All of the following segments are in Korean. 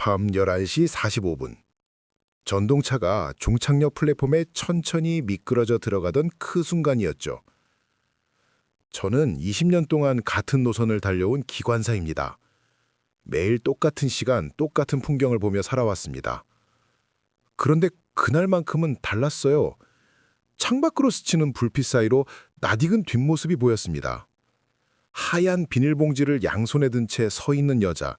밤 11시 45분. 전동차가 종착역 플랫폼에 천천히 미끄러져 들어가던 그 순간이었죠. 저는 20년 동안 같은 노선을 달려온 기관사입니다. 매일 똑같은 시간, 똑같은 풍경을 보며 살아왔습니다. 그런데 그날만큼은 달랐어요. 창밖으로 스치는 불빛 사이로 낯익은 뒷모습이 보였습니다. 하얀 비닐봉지를 양손에 든 채 서 있는 여자,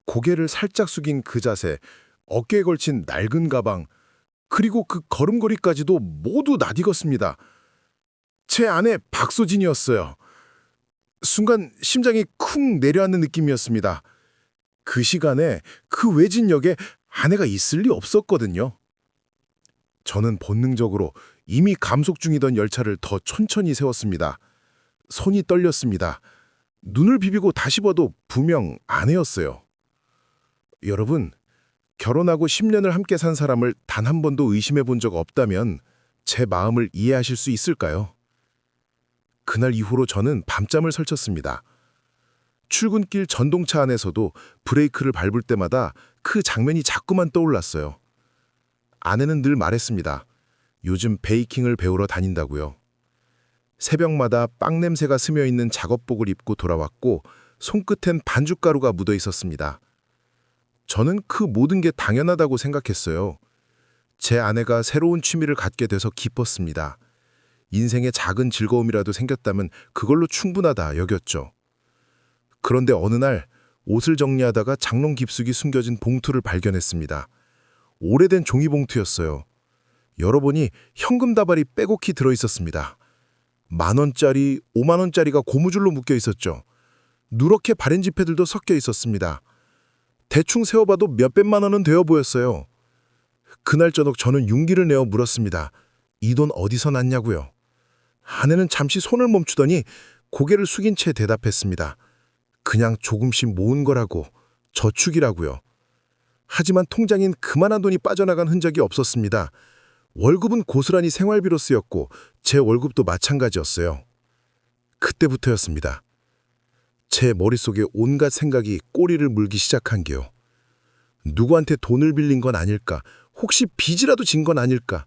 고개를 살짝 숙인 그 자세, 어깨에 걸친 낡은 가방, 그리고 그 걸음걸이까지도 모두 낯익었습니다. 제 아내 박소진이었어요. 순간 심장이 쿵 내려앉는 느낌이었습니다. 그 시간에 그 외진역에 아내가 있을 리 없었거든요. 저는 본능적으로 이미 감속 중이던 열차를 더 천천히 세웠습니다. 손이 떨렸습니다. 눈을 비비고 다시 봐도 분명 아내였어요. 여러분, 결혼하고 10년을 함께 산 사람을 단 한 번도 의심해 본 적 없다면 제 마음을 이해하실 수 있을까요? 그날 이후로 저는 밤잠을 설쳤습니다. 출근길 전동차 안에서도 브레이크를 밟을 때마다 그 장면이 자꾸만 떠올랐어요. 아내는 늘 말했습니다. 요즘 베이킹을 배우러 다닌다고요. 새벽마다 빵 냄새가 스며있는 작업복을 입고 돌아왔고 손끝엔 반죽가루가 묻어 있었습니다. 저는 그 모든 게 당연하다고 생각했어요. 제 아내가 새로운 취미를 갖게 돼서 기뻤습니다. 인생에 작은 즐거움이라도 생겼다면 그걸로 충분하다 여겼죠. 그런데 어느 날 옷을 정리하다가 장롱 깊숙이 숨겨진 봉투를 발견했습니다. 오래된 종이봉투였어요. 열어보니 현금 다발이 빼곡히 들어있었습니다. 10,000원짜리, 50,000원짜리가 고무줄로 묶여 있었죠. 누렇게 바랜 지폐들도 섞여 있었습니다. 대충 세어봐도 몇백만 원은 되어 보였어요. 그날 저녁 저는 용기를 내어 물었습니다. 이 돈 어디서 났냐고요. 아내는 잠시 손을 멈추더니 고개를 숙인 채 대답했습니다. 그냥 조금씩 모은 거라고, 저축이라고요. 하지만 통장엔 그만한 돈이 빠져나간 흔적이 없었습니다. 월급은 고스란히 생활비로 쓰였고 제 월급도 마찬가지였어요. 그때부터였습니다. 제 머릿속에 온갖 생각이 꼬리를 물기 시작한 게요. 누구한테 돈을 빌린 건 아닐까? 혹시 빚이라도 진 건 아닐까?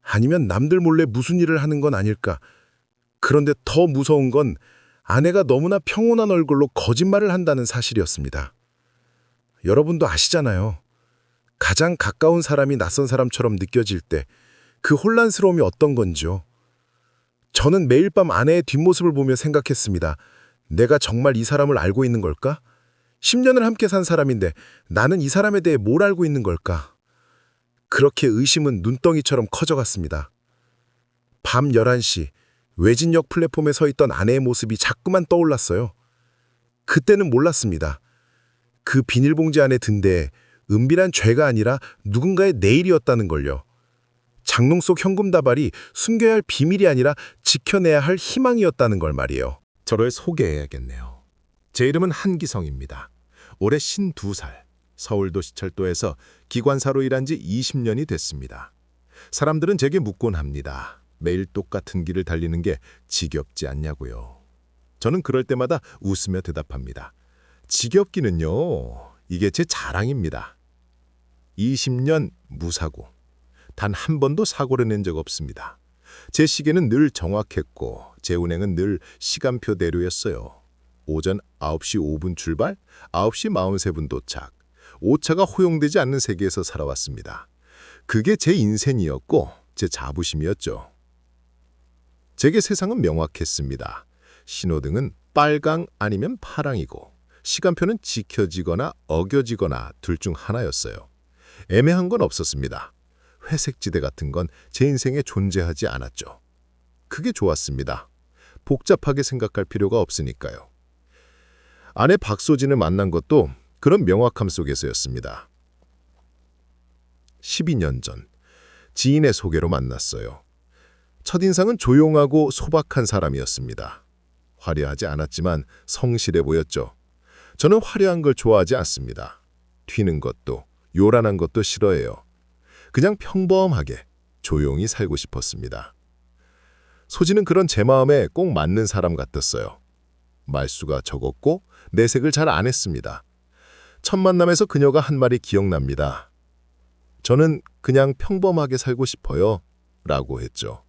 아니면 남들 몰래 무슨 일을 하는 건 아닐까? 그런데 더 무서운 건 아내가 너무나 평온한 얼굴로 거짓말을 한다는 사실이었습니다. 여러분도 아시잖아요. 가장 가까운 사람이 낯선 사람처럼 느껴질 때 그 혼란스러움이 어떤 건지요. 저는 매일 밤 아내의 뒷모습을 보며 생각했습니다. 내가 정말 이 사람을 알고 있는 걸까? 10년을 함께 산 사람인데 나는 이 사람에 대해 뭘 알고 있는 걸까? 그렇게 의심은 눈덩이처럼 커져갔습니다. 밤 11시 외진역 플랫폼에 서 있던 아내의 모습이 자꾸만 떠올랐어요. 그때는 몰랐습니다. 그 비닐봉지 안에 든 데에 은밀한 죄가 아니라 누군가의 내일이었다는 걸요. 장롱 속 현금 다발이 숨겨야 할 비밀이 아니라 지켜내야 할 희망이었다는 걸 말이에요. 저를 소개해야겠네요. 제 이름은 한기성입니다. 올해 52살, 서울도시철도에서 기관사로 일한 지 20년이 됐습니다. 사람들은 제게 묻곤 합니다. 매일 똑같은 길을 달리는 게 지겹지 않냐고요. 저는 그럴 때마다 웃으며 대답합니다. 지겹기는요, 이게 제 자랑입니다. 20년 무사고, 단 한 번도 사고를 낸 적 없습니다. 제 시계는 늘 정확했고 제 운행은 늘 시간표대로였어요. 오전 9시 5분 출발, 9시 43분 도착. 오차가 허용되지 않는 세계에서 살아왔습니다. 그게 제 인생이었고 제 자부심이었죠. 제게 세상은 명확했습니다. 신호등은 빨강 아니면 파랑이고 시간표는 지켜지거나 어겨지거나 둘 중 하나였어요. 애매한 건 없었습니다. 회색지대 같은 건 제 인생에 존재하지 않았죠. 그게 좋았습니다. 복잡하게 생각할 필요가 없으니까요. 아내 박소진을 만난 것도 그런 명확함 속에서였습니다. 12년 전 지인의 소개로 만났어요. 첫인상은 조용하고 소박한 사람이었습니다. 화려하지 않았지만 성실해 보였죠. 저는 화려한 걸 좋아하지 않습니다. 튀는 것도 요란한 것도 싫어해요. 그냥 평범하게 조용히 살고 싶었습니다. 소진은 그런 제 마음에 꼭 맞는 사람 같았어요. 말수가 적었고 내색을 잘 안 했습니다. 첫 만남에서 그녀가 한 말이 기억납니다. 저는 그냥 평범하게 살고 싶어요. 라고 했죠.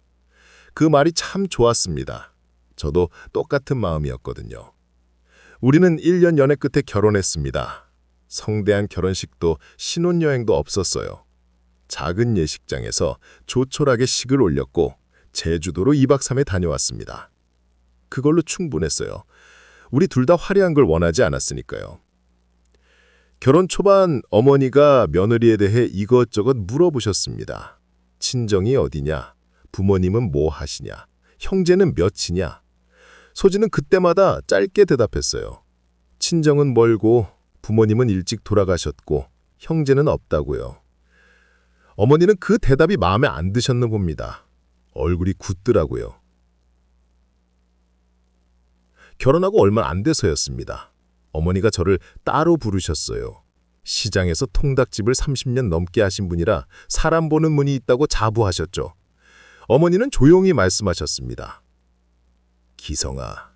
그 말이 참 좋았습니다. 저도 똑같은 마음이었거든요. 우리는 1년 연애 끝에 결혼했습니다. 성대한 결혼식도 신혼여행도 없었어요. 작은 예식장에서 조촐하게 식을 올렸고 제주도로 2박 3일 다녀왔습니다. 그걸로 충분했어요. 우리 둘 다 화려한 걸 원하지 않았으니까요. 결혼 초반 어머니가 며느리에 대해 이것저것 물어보셨습니다. 친정이 어디냐? 부모님은 뭐 하시냐? 형제는 몇이냐? 소진은 그때마다 짧게 대답했어요. 친정은 멀고 부모님은 일찍 돌아가셨고 형제는 없다고요. 어머니는 그 대답이 마음에 안 드셨나 봅니다. 얼굴이 굳더라고요. 결혼하고 얼마 안 돼서였습니다. 어머니가 저를 따로 부르셨어요. 시장에서 통닭집을 30년 넘게 하신 분이라 사람 보는 눈이 있다고 자부하셨죠. 어머니는 조용히 말씀하셨습니다. 기성아,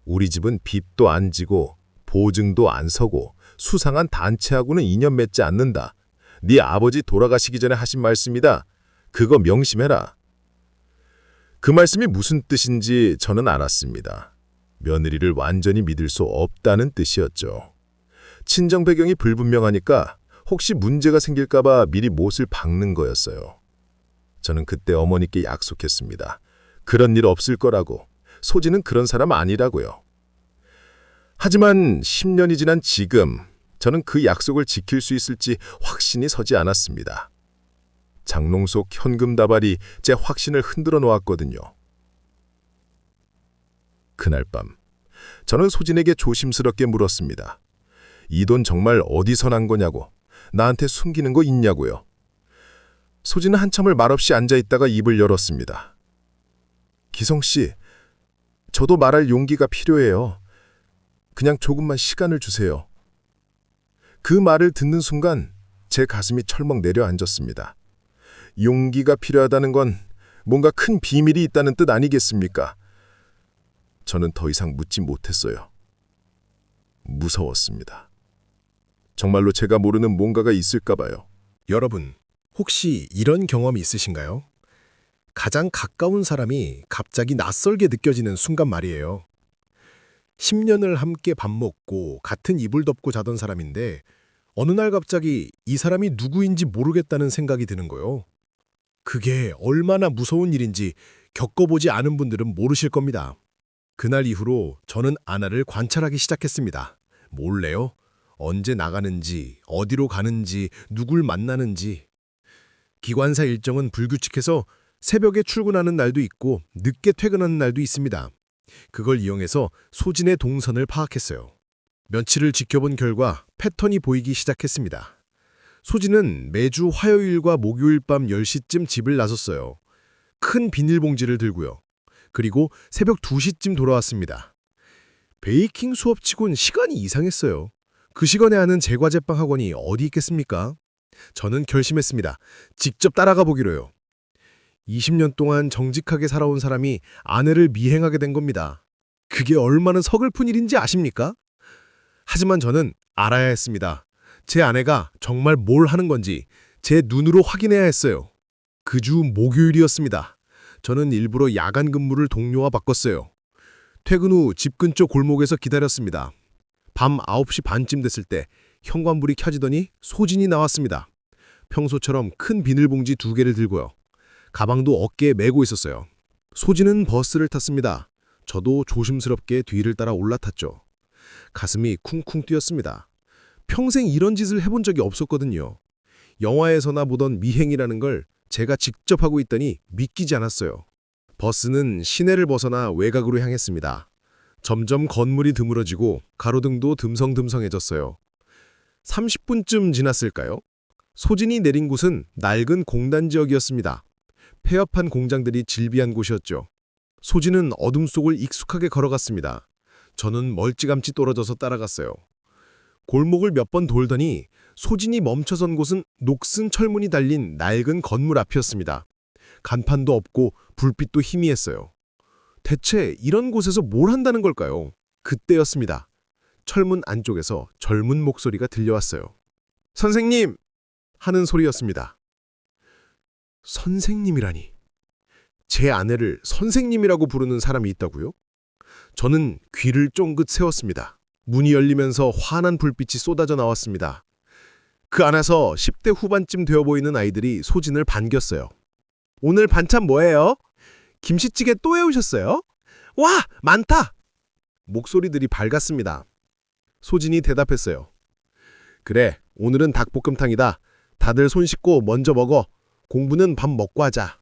우리 집은 빚도 안 지고 보증도 안 서고 수상한 단체하고는 인연 맺지 않는다. 네 아버지 돌아가시기 전에 하신 말씀이다. 그거 명심해라. 그 말씀이 무슨 뜻인지 저는 알았습니다. 며느리를 완전히 믿을 수 없다는 뜻이었죠. 친정 배경이 불분명하니까 혹시 문제가 생길까 봐 미리 못을 박는 거였어요. 저는 그때 어머니께 약속했습니다. 그런 일 없을 거라고. 소진은 그런 사람 아니라고요. 하지만 10년이 지난 지금 저는 그 약속을 지킬 수 있을지 확신이 서지 않았습니다. 장롱 속 현금 다발이 제 확신을 흔들어 놓았거든요. 그날 밤 저는 소진에게 조심스럽게 물었습니다. 이 돈 정말 어디서 난 거냐고, 나한테 숨기는 거 있냐고요. 소진은 한참을 말없이 앉아있다가 입을 열었습니다. 기성씨, 저도 말할 용기가 필요해요. 그냥 조금만 시간을 주세요. 그 말을 듣는 순간 제 가슴이 철렁 내려앉았습니다. 용기가 필요하다는 건 뭔가 큰 비밀이 있다는 뜻 아니겠습니까? 저는 더 이상 묻지 못했어요. 무서웠습니다. 정말로 제가 모르는 뭔가가 있을까 봐요. 여러분, 혹시 이런 경험이 있으신가요? 가장 가까운 사람이 갑자기 낯설게 느껴지는 순간 말이에요. 10년을 함께 밥 먹고 같은 이불 덮고 자던 사람인데 어느 날 갑자기 이 사람이 누구인지 모르겠다는 생각이 드는 거예요. 그게 얼마나 무서운 일인지 겪어보지 않은 분들은 모르실 겁니다. 그날 이후로 저는 아나를 관찰하기 시작했습니다. 몰래요? 언제 나가는지, 어디로 가는지, 누굴 만나는지. 기관사 일정은 불규칙해서 새벽에 출근하는 날도 있고 늦게 퇴근하는 날도 있습니다. 그걸 이용해서 소진의 동선을 파악했어요. 며칠을 지켜본 결과 패턴이 보이기 시작했습니다. 소진은 매주 화요일과 목요일 밤 10시쯤 집을 나섰어요. 큰 비닐봉지를 들고요. 그리고 새벽 2시쯤 돌아왔습니다. 베이킹 수업치곤 시간이 이상했어요. 그 시간에 하는 제과제빵 학원이 어디 있겠습니까? 저는 결심했습니다. 직접 따라가 보기로요. 20년 동안 정직하게 살아온 사람이 아내를 미행하게 된 겁니다. 그게 얼마나 서글픈 일인지 아십니까? 하지만 저는 알아야 했습니다. 제 아내가 정말 뭘 하는 건지 제 눈으로 확인해야 했어요. 그 주 목요일이었습니다. 저는 일부러 야간 근무를 동료와 바꿨어요. 퇴근 후 집 근처 골목에서 기다렸습니다. 밤 9시 반쯤 됐을 때 현관불이 켜지더니 소진이 나왔습니다. 평소처럼 큰 비닐봉지 2개를 들고요. 가방도 어깨에 메고 있었어요. 소진은 버스를 탔습니다. 저도 조심스럽게 뒤를 따라 올라탔죠. 가슴이 쿵쿵 뛰었습니다. 평생 이런 짓을 해본 적이 없었거든요. 영화에서나 보던 미행이라는 걸 제가 직접 하고 있다니 믿기지 않았어요. 버스는 시내를 벗어나 외곽으로 향했습니다. 점점 건물이 드물어지고 가로등도 듬성듬성해졌어요. 30분쯤 지났을까요? 소진이 내린 곳은 낡은 공단 지역이었습니다. 폐업한 공장들이 질비한 곳이었죠. 소진은 어둠 속을 익숙하게 걸어갔습니다. 저는 멀찌감치 떨어져서 따라갔어요. 골목을 몇 번 돌더니 소진이 멈춰선 곳은 녹슨 철문이 달린 낡은 건물 앞이었습니다. 간판도 없고 불빛도 희미했어요. 대체 이런 곳에서 뭘 한다는 걸까요? 그때였습니다. 철문 안쪽에서 젊은 목소리가 들려왔어요. 선생님! 하는 소리였습니다. 선생님이라니. 제 아내를 선생님이라고 부르는 사람이 있다고요? 저는 귀를 쫑긋 세웠습니다. 문이 열리면서 환한 불빛이 쏟아져 나왔습니다. 그 안에서 10대 후반쯤 되어 보이는 아이들이 소진을 반겼어요. 오늘 반찬 뭐예요? 김치찌개 또 해오셨어요? 와, 많다! 목소리들이 밝았습니다. 소진이 대답했어요. 그래, 오늘은 닭볶음탕이다. 다들 손 씻고 먼저 먹어. 공부는 밥 먹고 하자.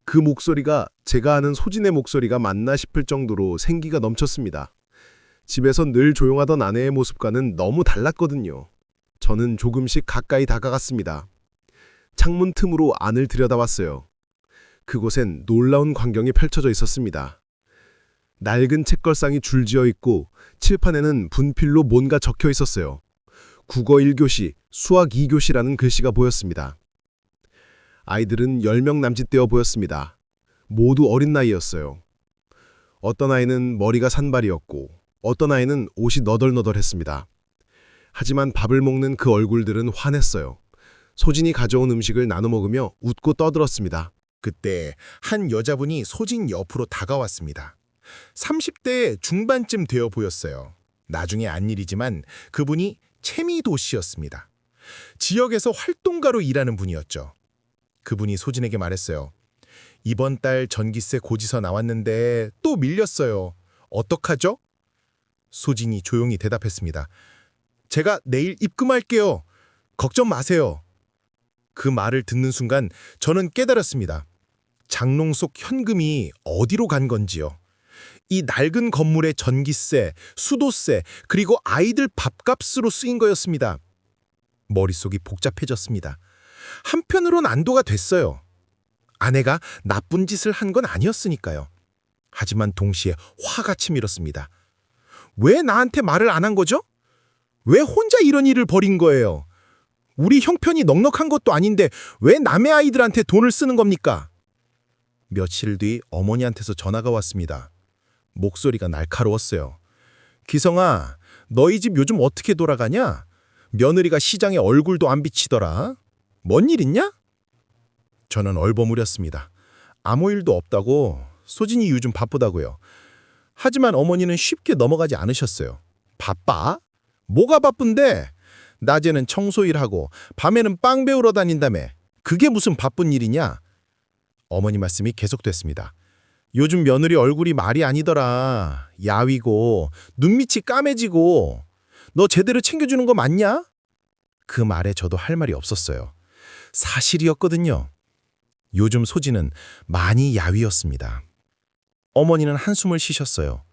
그 목소리가 제가 아는 소진의 목소리가 맞나 싶을 정도로 생기가 넘쳤습니다. 집에서 늘 조용하던 아내의 모습과는 너무 달랐거든요. 저는 조금씩 가까이 다가갔습니다. 창문 틈으로 안을 들여다봤어요. 그곳엔 놀라운 광경이 펼쳐져 있었습니다. 낡은 책걸상이 줄지어 있고 칠판에는 분필로 뭔가 적혀 있었어요. 국어 1교시, 수학 2교시라는 글씨가 보였습니다. 아이들은 10명 남짓되어 보였습니다. 모두 어린 나이였어요. 어떤 아이는 머리가 산발이었고 어떤 아이는 옷이 너덜너덜했습니다. 하지만 밥을 먹는 그 얼굴들은 환했어요. 소진이 가져온 음식을 나눠 먹으며 웃고 떠들었습니다. 그때 한 여자분이 소진 옆으로 다가왔습니다. 30대 중반쯤 되어 보였어요. 나중에 안 일이지만 그분이 채미도 씨였습니다. 지역에서 활동가로 일하는 분이었죠. 그분이 소진에게 말했어요. 이번 달 전기세 고지서 나왔는데 또 밀렸어요. 어떡하죠? 소진이 조용히 대답했습니다. 제가 내일 입금할게요. 걱정 마세요. 그 말을 듣는 순간 저는 깨달았습니다. 장롱 속 현금이 어디로 간 건지요. 이 낡은 건물의 전기세, 수도세, 그리고 아이들 밥값으로 쓰인 거였습니다. 머릿속이 복잡해졌습니다. 한편으론 안도가 됐어요. 아내가 나쁜 짓을 한 건 아니었으니까요. 하지만 동시에 화가 치밀었습니다. 왜 나한테 말을 안 한 거죠? 왜 혼자 이런 일을 벌인 거예요? 우리 형편이 넉넉한 것도 아닌데 왜 남의 아이들한테 돈을 쓰는 겁니까? 며칠 뒤 어머니한테서 전화가 왔습니다. 목소리가 날카로웠어요. 기성아, 너희 집 요즘 어떻게 돌아가냐? 며느리가 시장에 얼굴도 안 비치더라. 뭔 일 있냐? 저는 얼버무렸습니다. 아무 일도 없다고. 소진이 요즘 바쁘다고요. 하지만 어머니는 쉽게 넘어가지 않으셨어요. 바빠? 뭐가 바쁜데? 낮에는 청소일하고 밤에는 빵 배우러 다닌다며. 그게 무슨 바쁜 일이냐? 어머니 말씀이 계속됐습니다. 요즘 며느리 얼굴이 말이 아니더라. 야위고 눈밑이 까매지고. 너 제대로 챙겨주는 거 맞냐? 그 말에 저도 할 말이 없었어요. 사실이었거든요. 요즘 소진은 많이 야위였습니다. 어머니는 한숨을 쉬셨어요.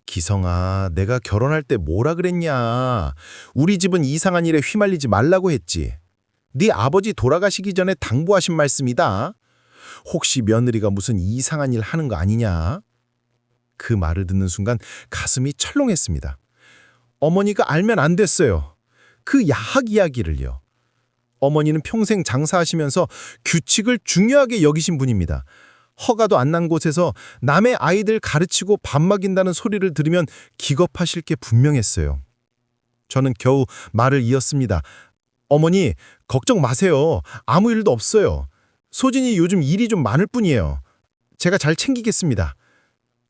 기성아, 내가 결혼할 때 뭐라 그랬냐. 우리 집은 이상한 일에 휘말리지 말라고 했지. 네 아버지 돌아가시기 전에 당부하신 말씀이다. 혹시 며느리가 무슨 이상한 일 하는 거 아니냐? 그 말을 듣는 순간 가슴이 철렁했습니다. 어머니가 알면 안 됐어요. 그 야학 이야기를요. 어머니는 평생 장사하시면서 규칙을 중요하게 여기신 분입니다. 허가도 안 난 곳에서 남의 아이들 가르치고 밥 먹인다는 소리를 들으면 기겁하실 게 분명했어요. 저는 겨우 말을 이었습니다. 어머니, 걱정 마세요. 아무 일도 없어요. 소진이 요즘 일이 좀 많을 뿐이에요. 제가 잘 챙기겠습니다.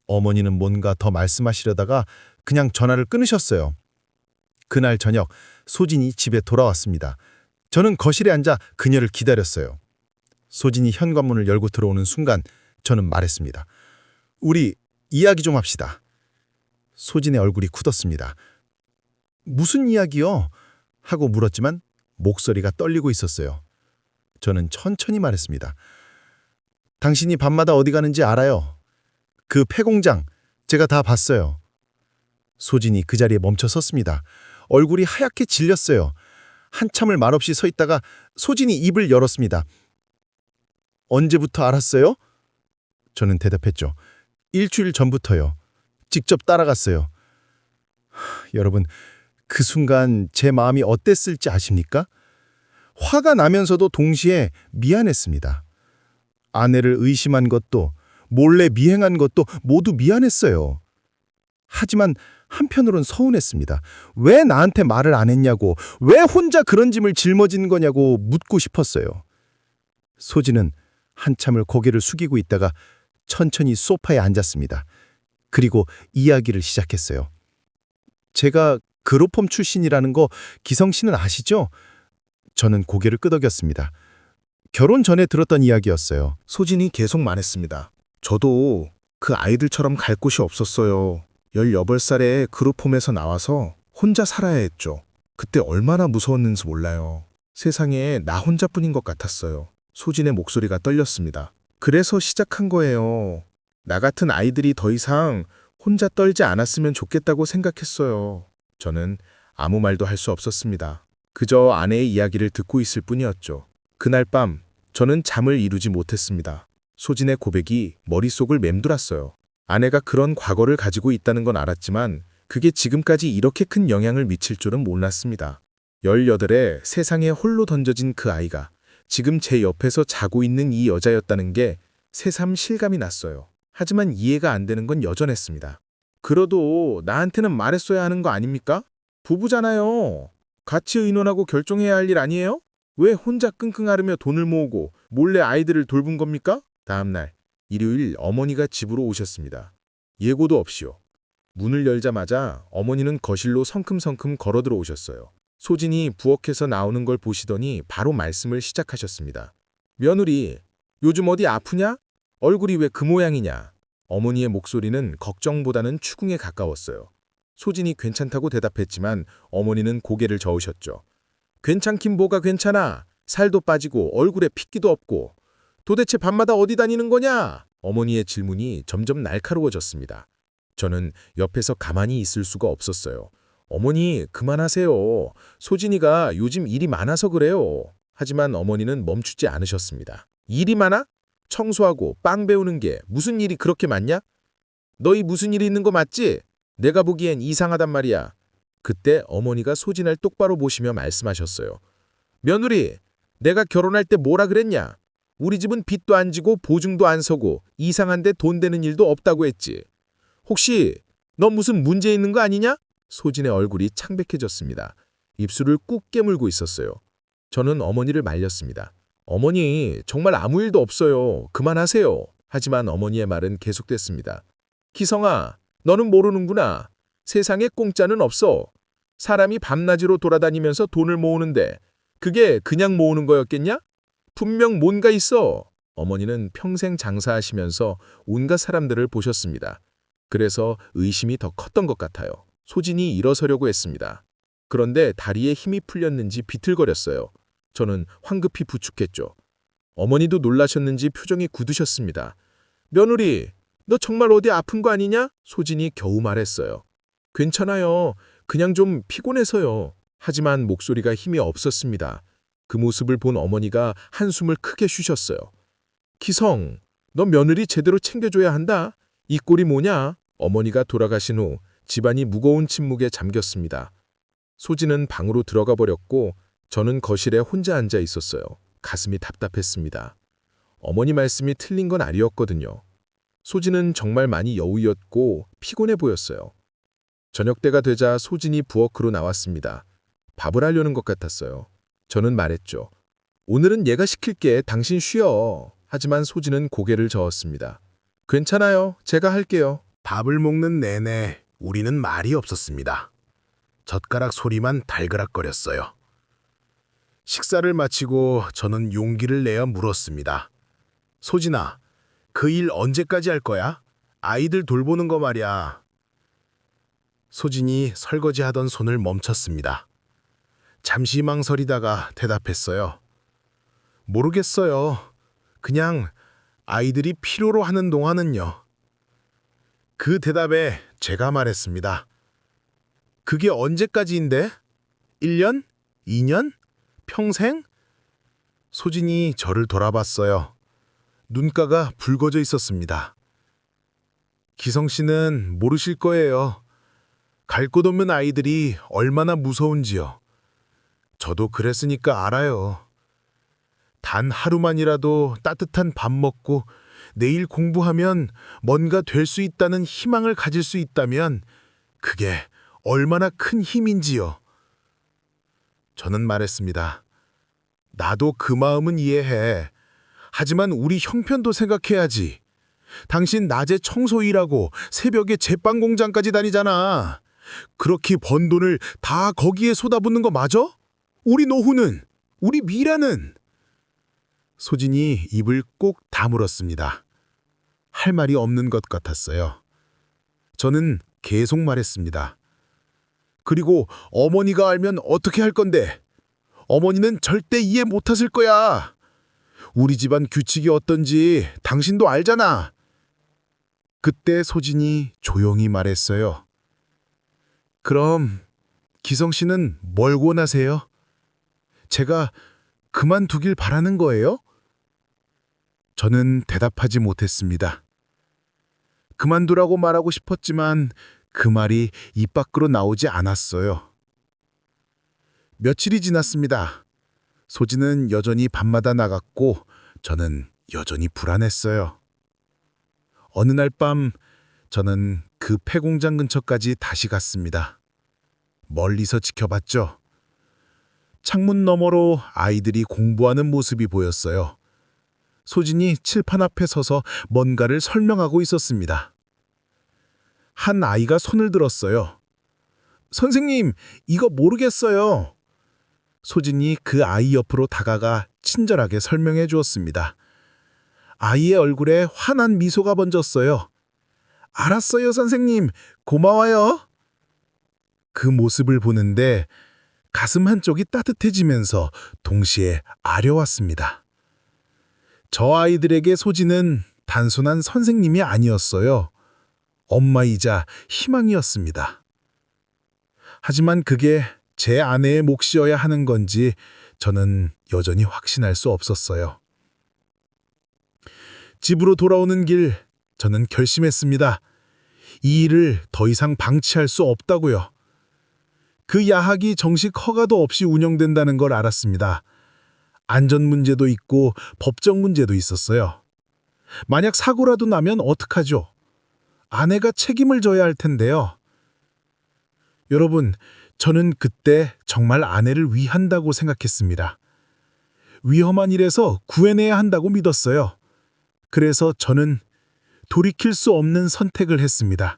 어머니는 뭔가 더 말씀하시려다가 그냥 전화를 끊으셨어요. 그날 저녁 소진이 집에 돌아왔습니다. 저는 거실에 앉아 그녀를 기다렸어요. 소진이 현관문을 열고 들어오는 순간 저는 말했습니다. 우리 이야기 좀 합시다. 소진의 얼굴이 굳었습니다. 무슨 이야기요? 하고 물었지만 목소리가 떨리고 있었어요. 저는 천천히 말했습니다. 당신이 밤마다 어디 가는지 알아요. 그 폐공장 제가 다 봤어요. 소진이 그 자리에 멈춰 섰습니다. 얼굴이 하얗게 질렸어요. 한참을 말없이 서 있다가 소진이 입을 열었습니다. 언제부터 알았어요? 저는 대답했죠. 일주일 전부터요. 직접 따라갔어요. 여러분, 그 순간 제 마음이 어땠을지 아십니까? 화가 나면서도 동시에 미안했습니다. 아내를 의심한 것도 몰래 미행한 것도 모두 미안했어요. 하지만 한편으론 서운했습니다. 왜 나한테 말을 안 했냐고, 왜 혼자 그런 짐을 짊어지는 거냐고 묻고 싶었어요. 소진은 한참을 고개를 숙이고 있다가 천천히 소파에 앉았습니다. 그리고 이야기를 시작했어요. 제가 그로펌 출신이라는 거 기성 씨는 아시죠? 저는 고개를 끄덕였습니다. 결혼 전에 들었던 이야기였어요. 소진이 계속 말했습니다. 저도 그 아이들처럼 갈 곳이 없었어요. 18살에 그룹홈에서 나와서 혼자 살아야 했죠. 그때 얼마나 무서웠는지 몰라요. 세상에 나 혼자뿐인 것 같았어요. 소진의 목소리가 떨렸습니다. 그래서 시작한 거예요. 나 같은 아이들이 더 이상 혼자 떨지 않았으면 좋겠다고 생각했어요. 저는 아무 말도 할 수 없었습니다. 그저 아내의 이야기를 듣고 있을 뿐이었죠. 그날 밤 저는 잠을 이루지 못했습니다. 소진의 고백이 머릿속을 맴돌았어요. 아내가 그런 과거를 가지고 있다는 건 알았지만 그게 지금까지 이렇게 큰 영향을 미칠 줄은 몰랐습니다. 18에 세상에 홀로 던져진 그 아이가 지금 제 옆에서 자고 있는 이 여자였다는 게 새삼 실감이 났어요. 하지만 이해가 안 되는 건 여전했습니다. 그러도 나한테는 말했어야 하는 거 아닙니까? 부부잖아요. 같이 의논하고 결정해야 할 일 아니에요? 왜 혼자 끙끙 앓으며 돈을 모으고 몰래 아이들을 돌본 겁니까? 다음 날 일요일 어머니가 집으로 오셨습니다. 예고도 없이요. 문을 열자마자 어머니는 거실로 성큼성큼 걸어 들어오셨어요. 소진이 부엌에서 나오는 걸 보시더니 바로 말씀을 시작하셨습니다. 며느리, 요즘 어디 아프냐? 얼굴이 왜 그 모양이냐? 어머니의 목소리는 걱정보다는 추궁에 가까웠어요. 소진이 괜찮다고 대답했지만 어머니는 고개를 저으셨죠. 괜찮긴 뭐가 괜찮아. 살도 빠지고 얼굴에 핏기도 없고. 도대체 밤마다 어디 다니는 거냐? 어머니의 질문이 점점 날카로워졌습니다. 저는 옆에서 가만히 있을 수가 없었어요. 어머니, 그만하세요. 소진이가 요즘 일이 많아서 그래요. 하지만 어머니는 멈추지 않으셨습니다. 일이 많아? 청소하고 빵 배우는 게 무슨 일이 그렇게 많냐? 너희 무슨 일이 있는 거 맞지? 내가 보기엔 이상하단 말이야. 그때 어머니가 소진을 똑바로 보시며 말씀하셨어요. 며느리, 내가 결혼할 때 뭐라 그랬냐? 우리 집은 빚도 안 지고 보증도 안 서고 이상한데 돈 되는 일도 없다고 했지. 혹시 너 무슨 문제 있는 거 아니냐? 소진의 얼굴이 창백해졌습니다. 입술을 꾹 깨물고 있었어요. 저는 어머니를 말렸습니다. 어머니, 정말 아무 일도 없어요. 그만하세요. 하지만 어머니의 말은 계속됐습니다. 기성아, 너는 모르는구나. 세상에 공짜는 없어. 사람이 밤낮으로 돌아다니면서 돈을 모으는데 그게 그냥 모으는 거였겠냐? 분명 뭔가 있어. 어머니는 평생 장사하시면서 온갖 사람들을 보셨습니다. 그래서 의심이 더 컸던 것 같아요. 소진이 일어서려고 했습니다. 그런데 다리에 힘이 풀렸는지 비틀거렸어요. 저는 황급히 부축했죠. 어머니도 놀라셨는지 표정이 굳으셨습니다. 며느리, 너 정말 어디 아픈 거 아니냐? 소진이 겨우 말했어요. 괜찮아요. 그냥 좀 피곤해서요. 하지만 목소리가 힘이 없었습니다. 그 모습을 본 어머니가 한숨을 크게 쉬셨어요. 기성, 너 며느리 제대로 챙겨줘야 한다. 이 꼴이 뭐냐? 어머니가 돌아가신 후 집안이 무거운 침묵에 잠겼습니다. 소진은 방으로 들어가 버렸고 저는 거실에 혼자 앉아 있었어요. 가슴이 답답했습니다. 어머니 말씀이 틀린 건 아니었거든요. 소진은 정말 많이 여우였고 피곤해 보였어요. 저녁때가 되자 소진이 부엌으로 나왔습니다. 밥을 하려는 것 같았어요. 저는 말했죠. 오늘은 얘가 시킬게. 당신 쉬어. 하지만 소진은 고개를 저었습니다. 괜찮아요. 제가 할게요. 밥을 먹는 내내 우리는 말이 없었습니다. 젓가락 소리만 달그락거렸어요. 식사를 마치고 저는 용기를 내어 물었습니다. 소진아, 그 일 언제까지 할 거야? 아이들 돌보는 거 말이야. 소진이 설거지하던 손을 멈췄습니다. 잠시 망설이다가 대답했어요. 모르겠어요. 그냥 아이들이 필요로 하는 동안은요. 그 대답에 제가 말했습니다. 그게 언제까지인데? 1년? 2년? 평생? 소진이 저를 돌아봤어요. 눈가가 붉어져 있었습니다. 기성 씨는 모르실 거예요. 갈 곳 없는 아이들이 얼마나 무서운지요. 저도 그랬으니까 알아요. 단 하루만이라도 따뜻한 밥 먹고 내일 공부하면 뭔가 될 수 있다는 희망을 가질 수 있다면 그게 얼마나 큰 힘인지요. 저는 말했습니다. 나도 그 마음은 이해해. 하지만 우리 형편도 생각해야지. 당신 낮에 청소 일하고 새벽에 제빵 공장까지 다니잖아. 그렇게 번 돈을 다 거기에 쏟아붓는 거 맞아? 우리 노후는, 우리 미래는. 소진이 입을 꼭 다물었습니다. 할 말이 없는 것 같았어요. 저는 계속 말했습니다. 그리고 어머니가 알면 어떻게 할 건데? 어머니는 절대 이해 못하실 거야. 우리 집안 규칙이 어떤지 당신도 알잖아. 그때 소진이 조용히 말했어요. 그럼 기성 씨는 뭘 원하세요? 제가 그만두길 바라는 거예요? 저는 대답하지 못했습니다. 그만두라고 말하고 싶었지만 그 말이 입 밖으로 나오지 않았어요. 며칠이 지났습니다. 소진은 여전히 밤마다 나갔고 저는 여전히 불안했어요. 어느 날 밤 저는 그 폐공장 근처까지 다시 갔습니다. 멀리서 지켜봤죠. 창문 너머로 아이들이 공부하는 모습이 보였어요. 소진이 칠판 앞에 서서 뭔가를 설명하고 있었습니다. 한 아이가 손을 들었어요. 선생님, 이거 모르겠어요. 소진이 그 아이 옆으로 다가가 친절하게 설명해 주었습니다. 아이의 얼굴에 환한 미소가 번졌어요. 알았어요, 선생님. 고마워요. 그 모습을 보는데 가슴 한쪽이 따뜻해지면서 동시에 아려왔습니다. 저 아이들에게 소진은 단순한 선생님이 아니었어요. 엄마이자 희망이었습니다. 하지만 그게 제 아내의 몫이어야 하는 건지 저는 여전히 확신할 수 없었어요. 집으로 돌아오는 길 저는 결심했습니다. 이 일을 더 이상 방치할 수 없다고요. 그 야학이 정식 허가도 없이 운영된다는 걸 알았습니다. 안전 문제도 있고 법적 문제도 있었어요. 만약 사고라도 나면 어떡하죠? 아내가 책임을 져야 할 텐데요. 여러분, 저는 그때 정말 아내를 위한다고 생각했습니다. 위험한 일에서 구해내야 한다고 믿었어요. 그래서 저는 돌이킬 수 없는 선택을 했습니다.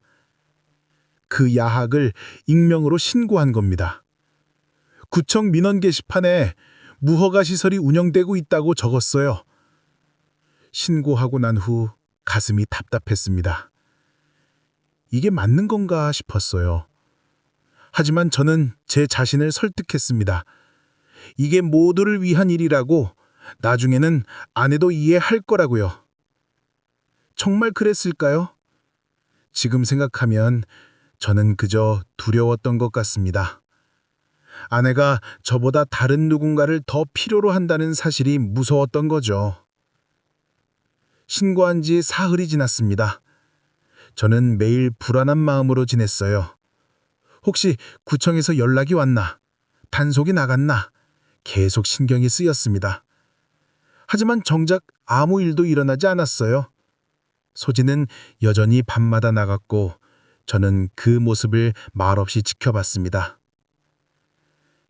그 야학을 익명으로 신고한 겁니다. 구청 민원 게시판에 무허가 시설이 운영되고 있다고 적었어요. 신고하고 난 후 가슴이 답답했습니다. 이게 맞는 건가 싶었어요. 하지만 저는 제 자신을 설득했습니다. 이게 모두를 위한 일이라고, 나중에는 아내도 이해할 거라고요. 정말 그랬을까요? 지금 생각하면 저는 그저 두려웠던 것 같습니다. 아내가 저보다 다른 누군가를 더 필요로 한다는 사실이 무서웠던 거죠. 신고한 지 사흘이 지났습니다. 저는 매일 불안한 마음으로 지냈어요. 혹시 구청에서 연락이 왔나? 단속이 나갔나? 계속 신경이 쓰였습니다. 하지만 정작 아무 일도 일어나지 않았어요. 소진은 여전히 밤마다 나갔고 저는 그 모습을 말없이 지켜봤습니다.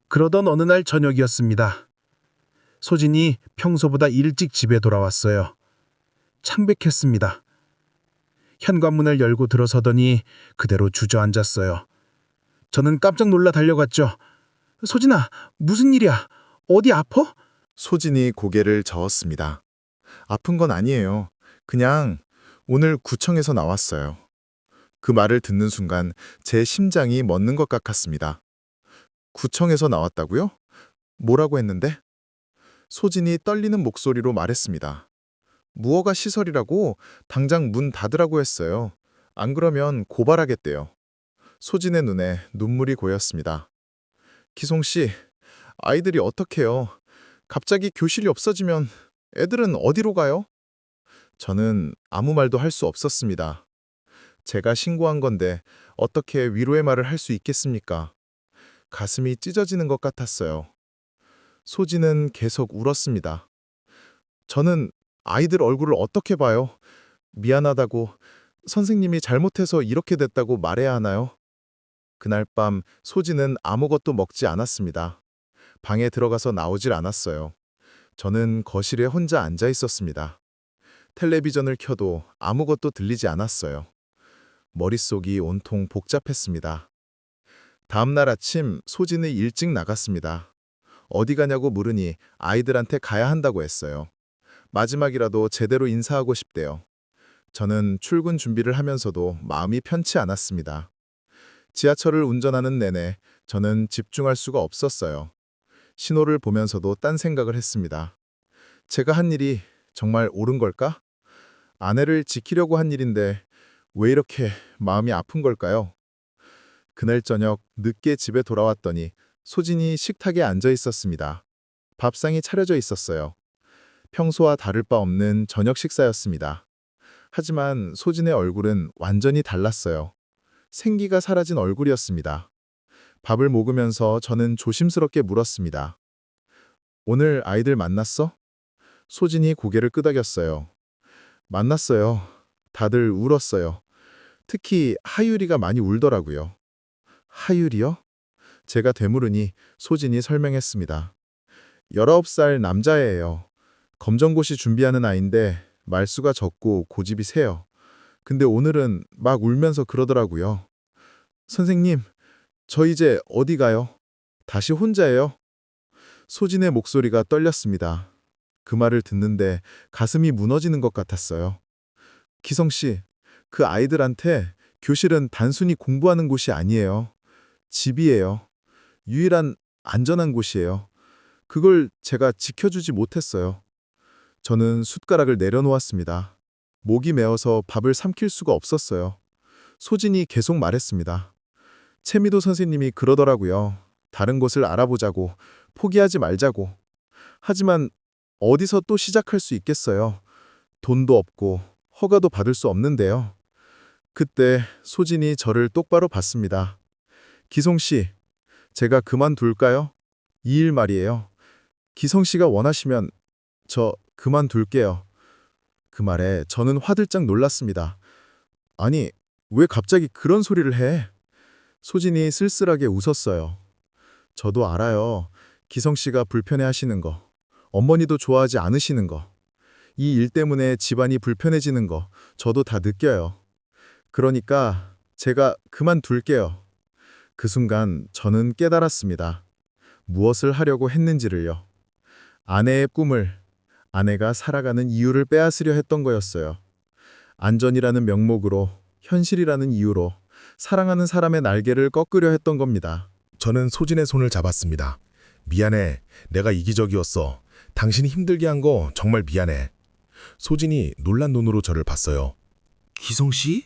그러던 어느 날 저녁이었습니다. 소진이 평소보다 일찍 집에 돌아왔어요. 창백했습니다. 현관문을 열고 들어서더니 그대로 주저앉았어요. 저는 깜짝 놀라 달려갔죠. 소진아, 무슨 일이야? 어디 아파? 소진이 고개를 저었습니다. 아픈 건 아니에요. 그냥 오늘 구청에서 나왔어요. 그 말을 듣는 순간 제 심장이 멎는 것 같았습니다. 구청에서 나왔다고요? 뭐라고 했는데? 소진이 떨리는 목소리로 말했습니다. 무허가 시설이라고 당장 문 닫으라고 했어요. 안 그러면 고발하겠대요. 소진의 눈에 눈물이 고였습니다. 기송 씨, 아이들이 어떡해요? 갑자기 교실이 없어지면 애들은 어디로 가요? 저는 아무 말도 할 수 없었습니다. 제가 신고한 건데 어떻게 위로의 말을 할 수 있겠습니까? 가슴이 찢어지는 것 같았어요. 소진은 계속 울었습니다. 저는 아이들 얼굴을 어떻게 봐요? 미안하다고, 선생님이 잘못해서 이렇게 됐다고 말해야 하나요? 그날 밤 소진은 아무것도 먹지 않았습니다. 방에 들어가서 나오질 않았어요. 저는 거실에 혼자 앉아 있었습니다. 텔레비전을 켜도 아무것도 들리지 않았어요. 머릿속이 온통 복잡했습니다. 다음 날 아침 소진이 일찍 나갔습니다. 어디 가냐고 물으니 아이들한테 가야 한다고 했어요. 마지막이라도 제대로 인사하고 싶대요. 저는 출근 준비를 하면서도 마음이 편치 않았습니다. 지하철을 운전하는 내내 저는 집중할 수가 없었어요. 신호를 보면서도 딴 생각을 했습니다. 제가 한 일이 정말 옳은 걸까? 아내를 지키려고 한 일인데 왜 이렇게 마음이 아픈 걸까요? 그날 저녁 늦게 집에 돌아왔더니 소진이 식탁에 앉아 있었습니다. 밥상이 차려져 있었어요. 평소와 다를 바 없는 저녁 식사였습니다. 하지만 소진의 얼굴은 완전히 달랐어요. 생기가 사라진 얼굴이었습니다. 밥을 먹으면서 저는 조심스럽게 물었습니다. 오늘 아이들 만났어? 소진이 고개를 끄덕였어요. 만났어요. 다들 울었어요. 특히 하율이가 많이 울더라고요. 하율이요? 제가 되물으니 소진이 설명했습니다. 19살 남자애예요. 검정고시 준비하는 아이인데 말수가 적고 고집이 세요. 근데 오늘은 막 울면서 그러더라고요. 선생님, 저 이제 어디 가요? 다시 혼자예요? 소진의 목소리가 떨렸습니다. 그 말을 듣는데 가슴이 무너지는 것 같았어요. 기성 씨, 그 아이들한테 교실은 단순히 공부하는 곳이 아니에요. 집이에요. 유일한 안전한 곳이에요. 그걸 제가 지켜주지 못했어요. 저는 숟가락을 내려놓았습니다. 목이 메어서 밥을 삼킬 수가 없었어요. 소진이 계속 말했습니다. 채미도 선생님이 그러더라고요. 다른 곳을 알아보자고, 포기하지 말자고. 하지만 어디서 또 시작할 수 있겠어요. 돈도 없고 허가도 받을 수 없는데요. 그때 소진이 저를 똑바로 봤습니다. 기성 씨, 제가 그만둘까요? 이 일 말이에요. 기성 씨가 원하시면 저 그만둘게요. 그 말에 저는 화들짝 놀랐습니다. 아니, 왜 갑자기 그런 소리를 해? 소진이 쓸쓸하게 웃었어요. 저도 알아요. 기성 씨가 불편해하시는 거, 어머니도 좋아하지 않으시는 거, 이 일 때문에 집안이 불편해지는 거 저도 다 느껴요. 그러니까 제가 그만둘게요. 그 순간 저는 깨달았습니다. 무엇을 하려고 했는지를요. 아내의 꿈을, 아내가 살아가는 이유를 빼앗으려 했던 거였어요. 안전이라는 명목으로, 현실이라는 이유로 사랑하는 사람의 날개를 꺾으려 했던 겁니다. 저는 소진의 손을 잡았습니다. 미안해. 내가 이기적이었어. 당신이 힘들게 한 거 정말 미안해. 소진이 놀란 눈으로 저를 봤어요. 기성 씨?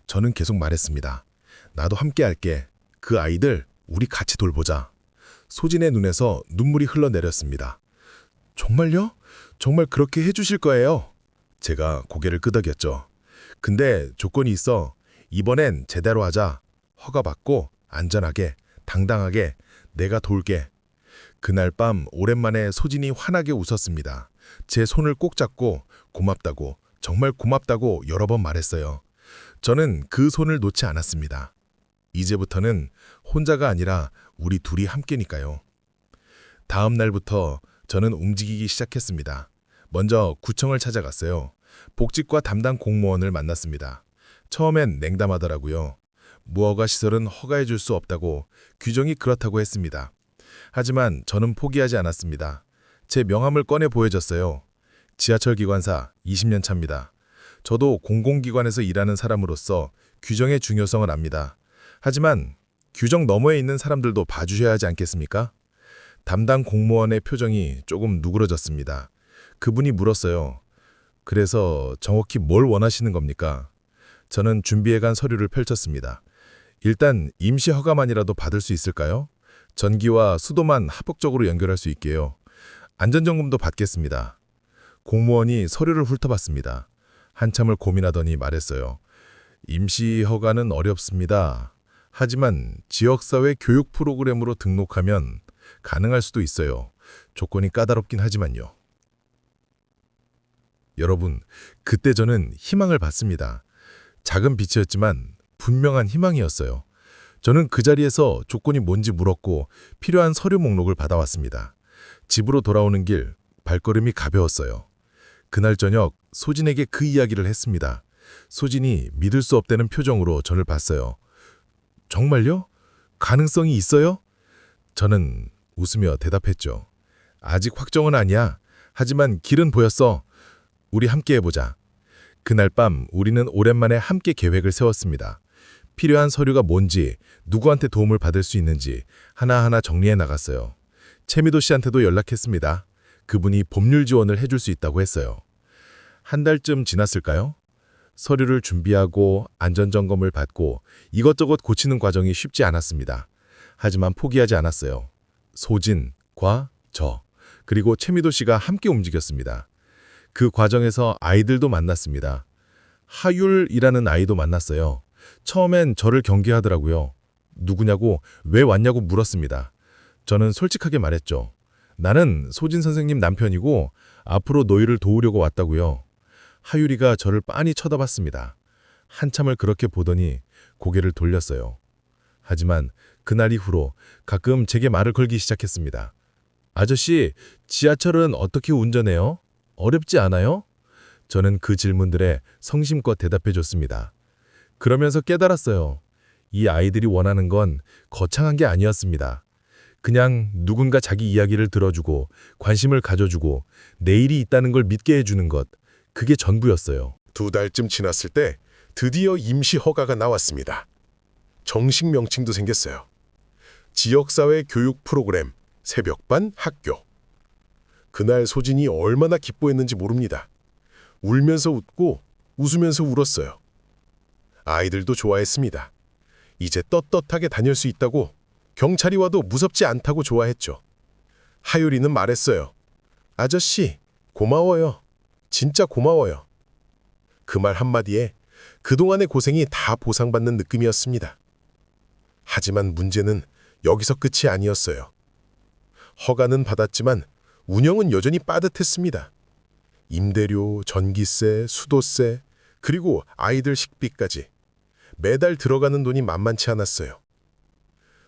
저는 계속 말했습니다. 나도 함께 할게. 그 아이들 우리 같이 돌보자. 소진의 눈에서 눈물이 흘러내렸습니다. 정말요? 정말 그렇게 해주실 거예요? 제가 고개를 끄덕였죠. 근데 조건이 있어. 이번엔 제대로 하자. 허가받고 안전하게, 당당하게 내가 돌게. 그날 밤 오랜만에 소진이 환하게 웃었습니다. 제 손을 꼭 잡고 고맙다고, 정말 고맙다고 여러 번 말했어요. 저는 그 손을 놓지 않았습니다. 이제부터는 혼자가 아니라 우리 둘이 함께니까요. 다음 날부터 저는 움직이기 시작했습니다. 먼저 구청을 찾아갔어요. 복지과 담당 공무원을 만났습니다. 처음엔 냉담하더라고요. 무허가 시설은 허가해 줄 수 없다고, 규정이 그렇다고 했습니다. 하지만 저는 포기하지 않았습니다. 제 명함을 꺼내 보여줬어요. 지하철 기관사 20년 차입니다. 저도 공공기관에서 일하는 사람으로서 규정의 중요성을 압니다. 하지만 규정 너머에 있는 사람들도 봐주셔야 하지 않겠습니까? 담당 공무원의 표정이 조금 누그러졌습니다. 그분이 물었어요. 그래서 정확히 뭘 원하시는 겁니까? 저는 준비해간 서류를 펼쳤습니다. 일단 임시 허가만이라도 받을 수 있을까요? 전기와 수도만 합법적으로 연결할 수 있게요. 안전점검도 받겠습니다. 공무원이 서류를 훑어봤습니다. 한참을 고민하더니 말했어요. 임시 허가는 어렵습니다. 하지만 지역사회 교육 프로그램으로 등록하면 가능할 수도 있어요. 조건이 까다롭긴 하지만요. 여러분, 그때 저는 희망을 봤습니다. 작은 빛이었지만 분명한 희망이었어요. 저는 그 자리에서 조건이 뭔지 물었고 필요한 서류 목록을 받아왔습니다. 집으로 돌아오는 길 발걸음이 가벼웠어요. 그날 저녁 소진에게 그 이야기를 했습니다. 소진이 믿을 수 없다는 표정으로 저를 봤어요. 정말요? 가능성이 있어요? 저는 웃으며 대답했죠. 아직 확정은 아니야. 하지만 길은 보였어. 우리 함께 해보자. 그날 밤 우리는 오랜만에 함께 계획을 세웠습니다. 필요한 서류가 뭔지, 누구한테 도움을 받을 수 있는지 하나하나 정리해 나갔어요. 최미도 씨한테도 연락했습니다. 그분이 법률 지원을 해줄 수 있다고 했어요. 한 달쯤 지났을까요? 서류를 준비하고 안전점검을 받고 이것저것 고치는 과정이 쉽지 않았습니다. 하지만 포기하지 않았어요. 소진과 저, 그리고 최미도 씨가 함께 움직였습니다. 그 과정에서 아이들도 만났습니다. 하율이라는 아이도 만났어요. 처음엔 저를 경계하더라고요. 누구냐고, 왜 왔냐고 물었습니다. 저는 솔직하게 말했죠. 나는 소진 선생님 남편이고 앞으로 너희를 도우려고 왔다고요. 하율이가 저를 빤히 쳐다봤습니다. 한참을 그렇게 보더니 고개를 돌렸어요. 하지만 그날 이후로 가끔 제게 말을 걸기 시작했습니다. 아저씨, 지하철은 어떻게 운전해요? 어렵지 않아요? 저는 그 질문들에 성심껏 대답해줬습니다. 그러면서 깨달았어요. 이 아이들이 원하는 건 거창한 게 아니었습니다. 그냥 누군가 자기 이야기를 들어주고 관심을 가져주고 내일이 있다는 걸 믿게 해주는 것, 그게 전부였어요. 2달쯤 지났을 때 드디어 임시 허가가 나왔습니다. 정식 명칭도 생겼어요. 지역사회 교육 프로그램 새벽반 학교. 그날 소진이 얼마나 기뻐했는지 모릅니다. 울면서 웃고 웃으면서 울었어요. 아이들도 좋아했습니다. 이제 떳떳하게 다닐 수 있다고, 경찰이 와도 무섭지 않다고 좋아했죠. 하율이는 말했어요. 아저씨, 고마워요. 진짜 고마워요. 그 말 한마디에 그동안의 고생이 다 보상받는 느낌이었습니다. 하지만 문제는 여기서 끝이 아니었어요. 허가는 받았지만 운영은 여전히 빠듯했습니다. 임대료, 전기세, 수도세, 그리고 아이들 식비까지 매달 들어가는 돈이 만만치 않았어요.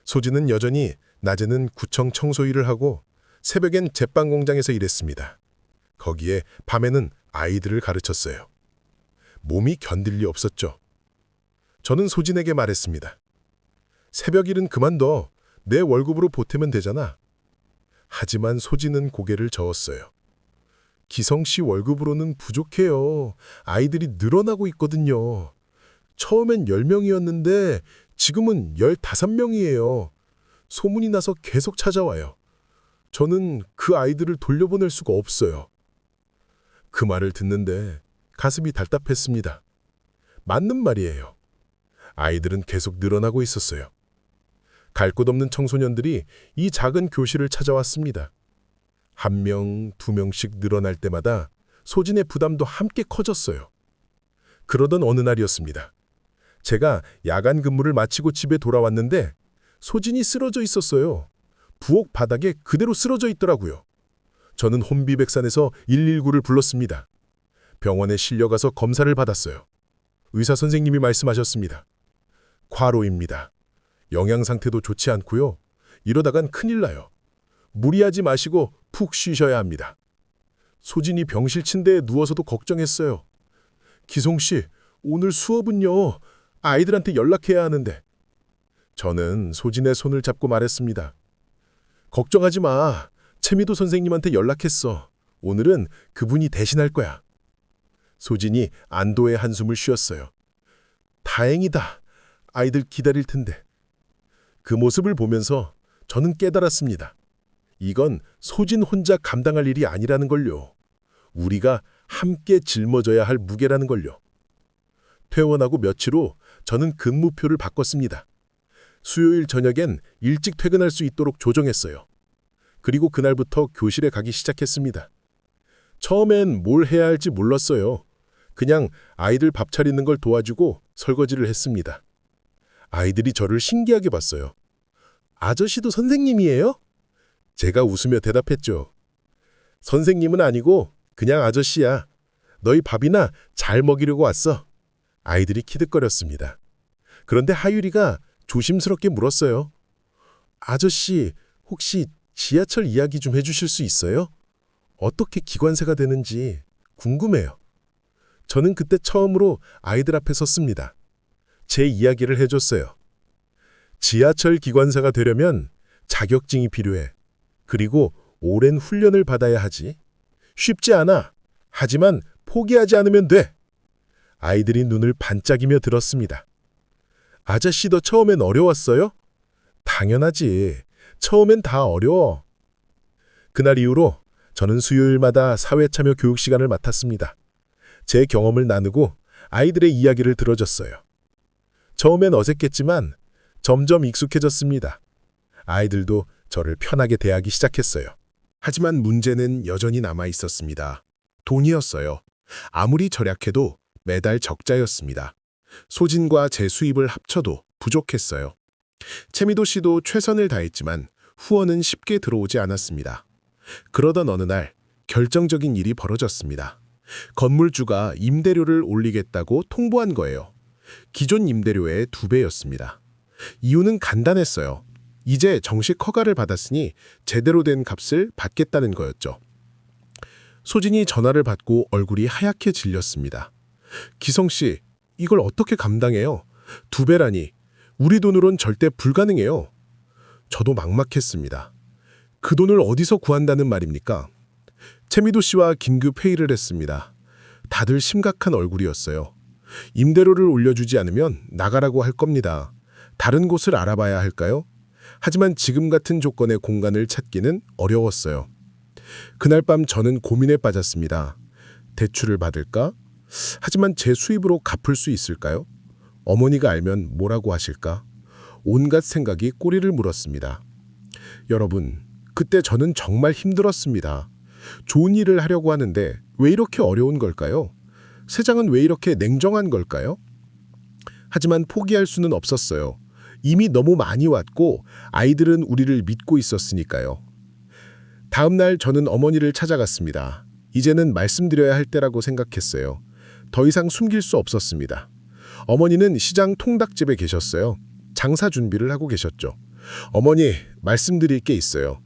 소진은 여전히 낮에는 구청 청소 일을 하고 새벽엔 제빵 공장에서 일했습니다. 거기에 밤에는 아이들을 가르쳤어요. 몸이 견딜 리 없었죠. 저는 소진에게 말했습니다. 새벽 일은 그만둬. 내 월급으로 보태면 되잖아. 하지만 소진은 고개를 저었어요. 기성씨 월급으로는 부족해요. 아이들이 늘어나고 있거든요. 처음엔 10명이었는데 지금은 15명이에요. 소문이 나서 계속 찾아와요. 저는 그 아이들을 돌려보낼 수가 없어요. 그 말을 듣는데 가슴이 답답했습니다. 맞는 말이에요. 아이들은 계속 늘어나고 있었어요. 갈 곳 없는 청소년들이 이 작은 교실을 찾아왔습니다. 1명, 2명씩 늘어날 때마다 소진의 부담도 함께 커졌어요. 그러던 어느 날이었습니다. 제가 야간 근무를 마치고 집에 돌아왔는데 소진이 쓰러져 있었어요. 부엌 바닥에 그대로 쓰러져 있더라고요. 저는 혼비백산에서 119를 불렀습니다. 병원에 실려가서 검사를 받았어요. 의사 선생님이 말씀하셨습니다. 과로입니다. 영양 상태도 좋지 않고요. 이러다간 큰일 나요. 무리하지 마시고 푹 쉬셔야 합니다. 소진이 병실 침대에 누워서도 걱정했어요. 기성씨, 오늘 수업은요. 아이들한테 연락해야 하는데. 저는 소진의 손을 잡고 말했습니다. 걱정하지 마. 최미도 선생님한테 연락했어. 오늘은 그분이 대신할 거야. 소진이 안도의 한숨을 쉬었어요. 다행이다. 아이들 기다릴 텐데. 그 모습을 보면서 저는 깨달았습니다. 이건 소진 혼자 감당할 일이 아니라는 걸요. 우리가 함께 짊어져야 할 무게라는 걸요. 퇴원하고 며칠 후 저는 근무표를 바꿨습니다. 수요일 저녁엔 일찍 퇴근할 수 있도록 조정했어요. 그리고 그날부터 교실에 가기 시작했습니다. 처음엔 뭘 해야 할지 몰랐어요. 그냥 아이들 밥 차리는 걸 도와주고 설거지를 했습니다. 아이들이 저를 신기하게 봤어요. 아저씨도 선생님이에요? 제가 웃으며 대답했죠. 선생님은 아니고 그냥 아저씨야. 너희 밥이나 잘 먹이려고 왔어. 아이들이 키득거렸습니다. 그런데 하율이가 조심스럽게 물었어요. 아저씨, 혹시 지하철 이야기 좀 해주실 수 있어요? 어떻게 기관사가 되는지 궁금해요. 저는 그때 처음으로 아이들 앞에 섰습니다. 제 이야기를 해줬어요. 지하철 기관사가 되려면 자격증이 필요해. 그리고 오랜 훈련을 받아야 하지. 쉽지 않아. 하지만 포기하지 않으면 돼. 아이들이 눈을 반짝이며 들었습니다. 아저씨도 처음엔 어려웠어요? 당연하지. 처음엔 다 어려워. 그날 이후로 저는 수요일마다 사회참여 교육 시간을 맡았습니다. 제 경험을 나누고 아이들의 이야기를 들어줬어요. 처음엔 어색했지만 점점 익숙해졌습니다. 아이들도 저를 편하게 대하기 시작했어요. 하지만 문제는 여전히 남아 있었습니다. 돈이었어요. 아무리 절약해도 매달 적자였습니다. 소진과 제 수입을 합쳐도 부족했어요. 채미도 씨도 최선을 다했지만 후원은 쉽게 들어오지 않았습니다. 그러던 어느 날 결정적인 일이 벌어졌습니다. 건물주가 임대료를 올리겠다고 통보한 거예요. 기존 임대료의 2배였습니다. 이유는 간단했어요. 이제 정식 허가를 받았으니 제대로 된 값을 받겠다는 거였죠. 소진이 전화를 받고 얼굴이 하얗게 질렸습니다. 기성 씨, 이걸 어떻게 감당해요? 2배라니. 우리 돈으론 절대 불가능해요. 저도 막막했습니다. 그 돈을 어디서 구한다는 말입니까? 채미도 씨와 긴급 회의를 했습니다. 다들 심각한 얼굴이었어요. 임대료를 올려주지 않으면 나가라고 할 겁니다. 다른 곳을 알아봐야 할까요? 하지만 지금 같은 조건의 공간을 찾기는 어려웠어요. 그날 밤 저는 고민에 빠졌습니다. 대출을 받을까? 하지만 제 수입으로 갚을 수 있을까요? 어머니가 알면 뭐라고 하실까? 온갖 생각이 꼬리를 물었습니다. 여러분, 그때 저는 정말 힘들었습니다. 좋은 일을 하려고 하는데 왜 이렇게 어려운 걸까요? 세상은 왜 이렇게 냉정한 걸까요? 하지만 포기할 수는 없었어요. 이미 너무 많이 왔고 아이들은 우리를 믿고 있었으니까요. 다음 날 저는 어머니를 찾아갔습니다. 이제는 말씀드려야 할 때라고 생각했어요. 더 이상 숨길 수 없었습니다. 어머니는 시장 통닭집에 계셨어요. 장사 준비를 하고 계셨죠. 어머니, 말씀드릴 게 있어요.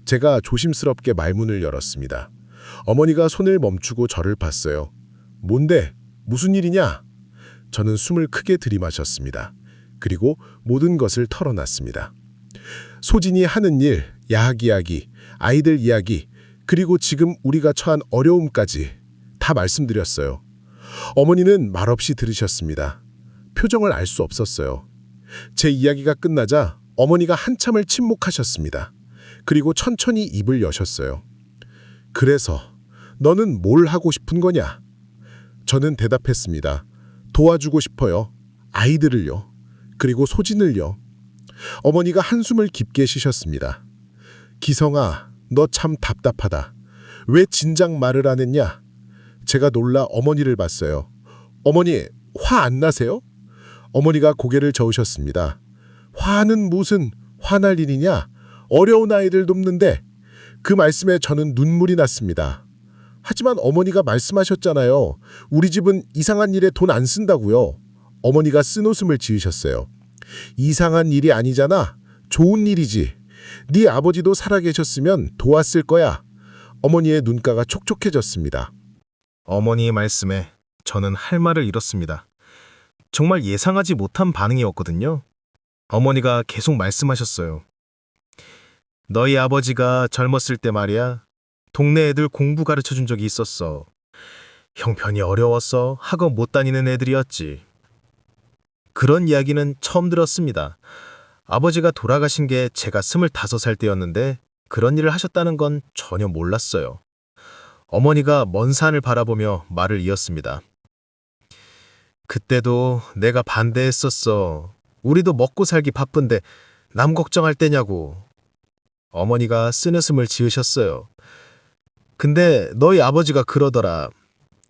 제가 조심스럽게 말문을 열었습니다. 어머니가 손을 멈추고 저를 봤어요. 뭔데? 무슨 일이냐? 저는 숨을 크게 들이마셨습니다. 그리고 모든 것을 털어놨습니다. 소진이 하는 일, 야학 이야기, 아이들 이야기, 그리고 지금 우리가 처한 어려움까지 다 말씀드렸어요. 어머니는 말없이 들으셨습니다. 표정을 알 수 없었어요. 제 이야기가 끝나자 어머니가 한참을 침묵하셨습니다. 그리고 천천히 입을 여셨어요. 그래서 너는 뭘 하고 싶은 거냐? 저는 대답했습니다. 도와주고 싶어요. 아이들을요. 그리고 소진을요. 어머니가 한숨을 깊게 쉬셨습니다. 기성아, 너 참 답답하다. 왜 진작 말을 안 했냐? 제가 놀라 어머니를 봤어요. 어머니, 화 안 나세요? 어머니가 고개를 저으셨습니다. 화는 무슨 화날 일이냐? 어려운 아이들 돕는데. 그 말씀에 저는 눈물이 났습니다. 하지만 어머니가 말씀하셨잖아요. 우리 집은 이상한 일에 돈 안 쓴다고요. 어머니가 쓴웃음을 지으셨어요. 이상한 일이 아니잖아. 좋은 일이지. 네 아버지도 살아계셨으면 도왔을 거야. 어머니의 눈가가 촉촉해졌습니다. 어머니의 말씀에 저는 할 말을 잃었습니다. 정말 예상하지 못한 반응이었거든요. 어머니가 계속 말씀하셨어요. 너희 아버지가 젊었을 때 말이야. 동네 애들 공부 가르쳐준 적이 있었어. 형편이 어려워서 학원 못 다니는 애들이었지. 그런 이야기는 처음 들었습니다. 아버지가 돌아가신 게 제가 25살 때였는데 그런 일을 하셨다는 건 전혀 몰랐어요. 어머니가 먼 산을 바라보며 말을 이었습니다. 그때도 내가 반대했었어. 우리도 먹고 살기 바쁜데 남 걱정할 때냐고. 어머니가 쓴웃음을 지으셨어요. 근데 너희 아버지가 그러더라.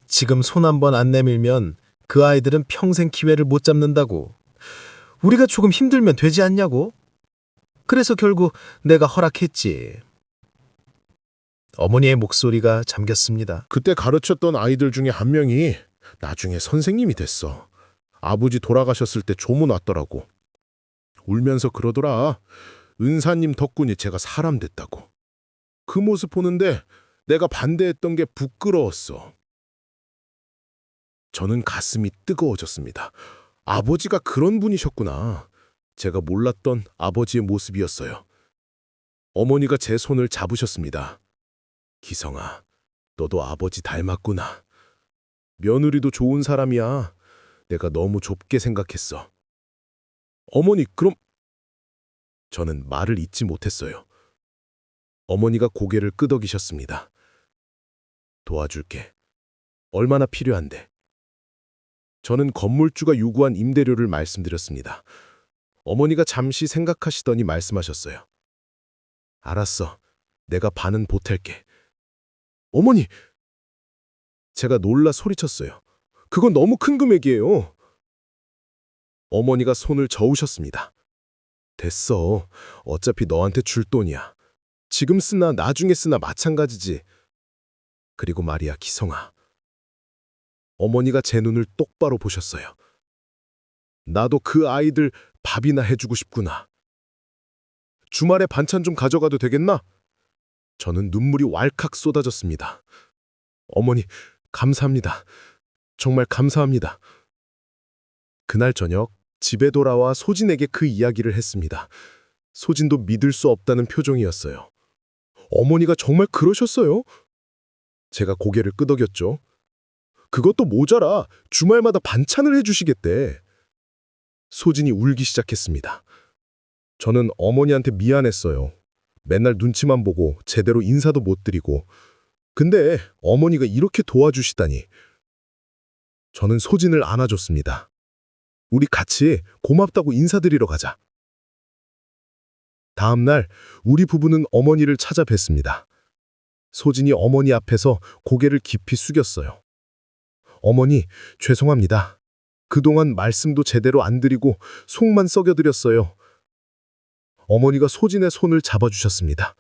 지금 손 한 번 안 내밀면 그 아이들은 평생 기회를 못 잡는다고. 우리가 조금 힘들면 되지 않냐고. 그래서 결국 내가 허락했지. 어머니의 목소리가 잠겼습니다. 그때 가르쳤던 아이들 중에 한 명이 나중에 선생님이 됐어. 아버지 돌아가셨을 때 조문 왔더라고. 울면서 그러더라. 은사님 덕분에 제가 사람 됐다고. 그 모습 보는데 내가 반대했던 게 부끄러웠어. 저는 가슴이 뜨거워졌습니다. 아버지가 그런 분이셨구나. 제가 몰랐던 아버지의 모습이었어요. 어머니가 제 손을 잡으셨습니다. 기성아, 너도 아버지 닮았구나. 며느리도 좋은 사람이야. 내가 너무 좁게 생각했어. 어머니, 그럼... 저는 말을 잇지 못했어요. 어머니가 고개를 끄덕이셨습니다. 도와줄게. 얼마나 필요한데? 저는 건물주가 요구한 임대료를 말씀드렸습니다. 어머니가 잠시 생각하시더니 말씀하셨어요. 알았어. 내가 반은 보탤게. 어머니! 제가 놀라 소리쳤어요. 그건 너무 큰 금액이에요. 어머니가 손을 저으셨습니다. 됐어. 어차피 너한테 줄 돈이야. 지금 쓰나 나중에 쓰나 마찬가지지. 그리고 말이야, 기성아. 어머니가 제 눈을 똑바로 보셨어요. 나도 그 아이들 밥이나 해주고 싶구나. 주말에 반찬 좀 가져가도 되겠나? 저는 눈물이 왈칵 쏟아졌습니다. 어머니, 감사합니다. 정말 감사합니다. 그날 저녁 집에 돌아와 소진에게 그 이야기를 했습니다. 소진도 믿을 수 없다는 표정이었어요. 어머니가 정말 그러셨어요? 제가 고개를 끄덕였죠. 그것도 모자라 주말마다 반찬을 해주시겠대. 소진이 울기 시작했습니다. 저는 어머니한테 미안했어요. 맨날 눈치만 보고 제대로 인사도 못 드리고. 근데 어머니가 이렇게 도와주시다니. 저는 소진을 안아줬습니다. 우리 같이 고맙다고 인사드리러 가자. 다음 날 우리 부부는 어머니를 찾아뵀습니다. 소진이 어머니 앞에서 고개를 깊이 숙였어요. 어머니, 죄송합니다. 그동안 말씀도 제대로 안 드리고 속만 썩여드렸어요. 어머니가 소진의 손을 잡아주셨습니다.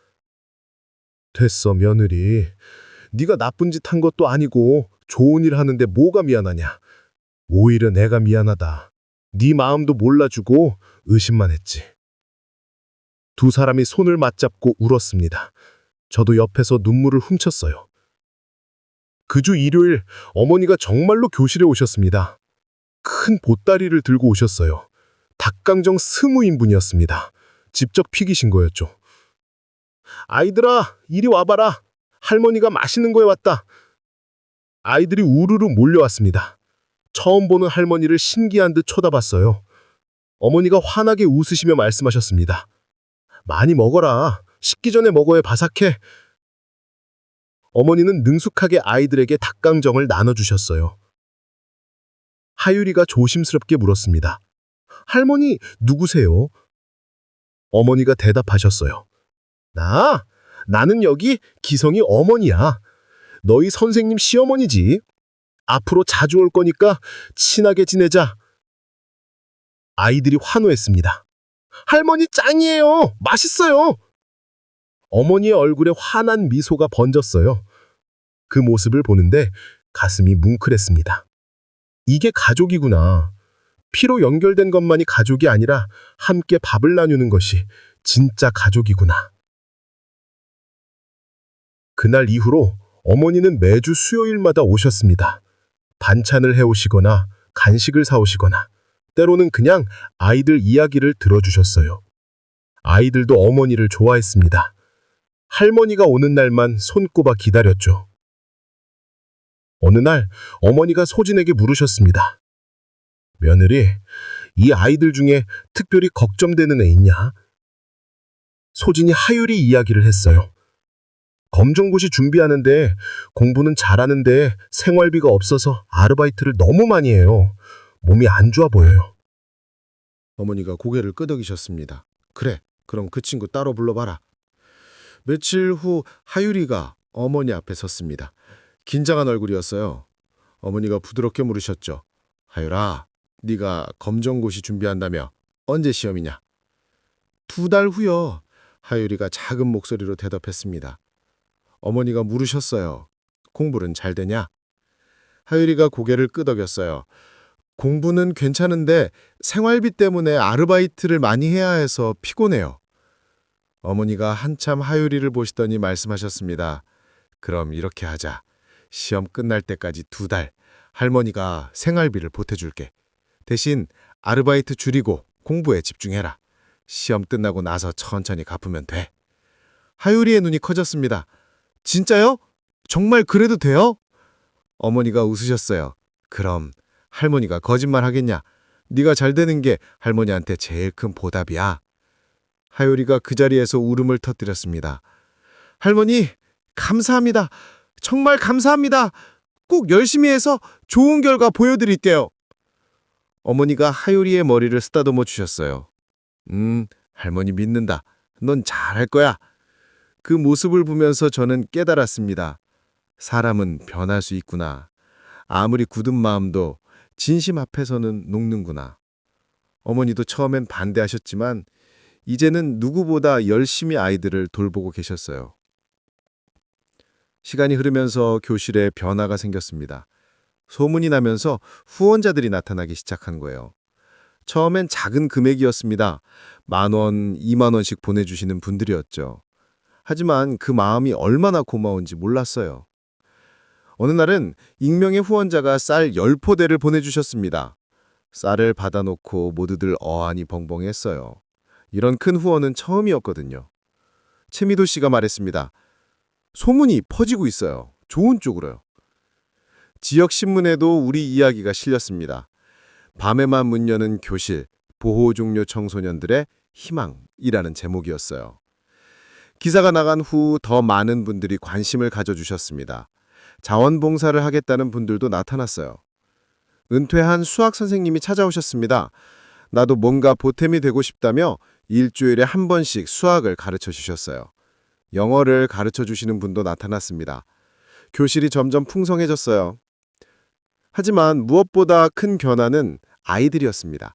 됐어, 며느리. 네가 나쁜 짓 한 것도 아니고 좋은 일 하는데 뭐가 미안하냐. 오히려 내가 미안하다. 네 마음도 몰라주고 의심만 했지. 두 사람이 손을 맞잡고 울었습니다. 저도 옆에서 눈물을 훔쳤어요. 그 주 일요일 어머니가 정말로 교실에 오셨습니다. 큰 보따리를 들고 오셨어요. 닭강정 20인분이었습니다. 직접 피기신 거였죠. 아이들아, 이리 와봐라. 할머니가 맛있는 거 해왔다. 아이들이 우르르 몰려왔습니다. 처음 보는 할머니를 신기한 듯 쳐다봤어요. 어머니가 환하게 웃으시며 말씀하셨습니다. 많이 먹어라. 식기 전에 먹어야 바삭해. 어머니는 능숙하게 아이들에게 닭강정을 나눠주셨어요. 하율이가 조심스럽게 물었습니다. 할머니, 누구세요? 어머니가 대답하셨어요. 나는 여기 기성이 어머니야. 너희 선생님 시어머니지. 앞으로 자주 올 거니까 친하게 지내자. 아이들이 환호했습니다. 할머니 짱이에요. 맛있어요. 어머니의 얼굴에 환한 미소가 번졌어요. 그 모습을 보는데 가슴이 뭉클했습니다. 이게 가족이구나. 피로 연결된 것만이 가족이 아니라 함께 밥을 나누는 것이 진짜 가족이구나. 그날 이후로 어머니는 매주 수요일마다 오셨습니다. 반찬을 해오시거나 간식을 사오시거나 때로는 그냥 아이들 이야기를 들어주셨어요. 아이들도 어머니를 좋아했습니다. 할머니가 오는 날만 손꼽아 기다렸죠. 어느 날 어머니가 소진에게 물으셨습니다. 며느리, 이 아이들 중에 특별히 걱정되는 애 있냐? 소진이 하율이 이야기를 했어요. 검정고시 준비하는데 공부는 잘하는데 생활비가 없어서 아르바이트를 너무 많이 해요. 몸이 안 좋아 보여요. 어머니가 고개를 끄덕이셨습니다. 그래, 그럼 그 친구 따로 불러봐라. 며칠 후 하율이가 어머니 앞에 섰습니다. 긴장한 얼굴이었어요. 어머니가 부드럽게 물으셨죠. 하율아, 네가 검정고시 준비한다며 언제 시험이냐? 2달 후요. 하율이가 작은 목소리로 대답했습니다. 어머니가 물으셨어요. 공부는 잘 되냐? 하율이가 고개를 끄덕였어요. 공부는 괜찮은데 생활비 때문에 아르바이트를 많이 해야 해서 피곤해요. 어머니가 한참 하율이를 보시더니 말씀하셨습니다. 그럼 이렇게 하자. 시험 끝날 때까지 2달 할머니가 생활비를 보태줄게. 대신 아르바이트 줄이고 공부에 집중해라. 시험 끝나고 나서 천천히 갚으면 돼. 하율이의 눈이 커졌습니다. 진짜요? 정말 그래도 돼요? 어머니가 웃으셨어요. 그럼 할머니가 거짓말 하겠냐? 네가 잘 되는 게 할머니한테 제일 큰 보답이야. 하율이가 그 자리에서 울음을 터뜨렸습니다. 할머니, 감사합니다. 정말 감사합니다. 꼭 열심히 해서 좋은 결과 보여드릴게요. 어머니가 하율이의 머리를 쓰다듬어 주셨어요. 할머니 믿는다. 넌 잘할 거야. 그 모습을 보면서 저는 깨달았습니다. 사람은 변할 수 있구나. 아무리 굳은 마음도 진심 앞에서는 녹는구나. 어머니도 처음엔 반대하셨지만 이제는 누구보다 열심히 아이들을 돌보고 계셨어요. 시간이 흐르면서 교실에 변화가 생겼습니다. 소문이 나면서 후원자들이 나타나기 시작한 거예요. 처음엔 작은 금액이었습니다. 10,000원, 20,000원씩 보내주시는 분들이었죠. 하지만 그 마음이 얼마나 고마운지 몰랐어요. 어느 날은 익명의 후원자가 쌀 10포대를 보내주셨습니다. 쌀을 받아놓고 모두들 어안이 벙벙했어요. 이런 큰 후원은 처음이었거든요. 최미도 씨가 말했습니다. 소문이 퍼지고 있어요. 좋은 쪽으로요. 지역 신문에도 우리 이야기가 실렸습니다. 밤에만 문 여는 교실, 보호 종료 청소년들의 희망이라는 제목이었어요. 기사가 나간 후 더 많은 분들이 관심을 가져주셨습니다. 자원봉사를 하겠다는 분들도 나타났어요. 은퇴한 수학 선생님이 찾아오셨습니다. 나도 뭔가 보탬이 되고 싶다며 일주일에 한 번씩 수학을 가르쳐 주셨어요. 영어를 가르쳐 주시는 분도 나타났습니다. 교실이 점점 풍성해졌어요. 하지만 무엇보다 큰 변화는 아이들이었습니다.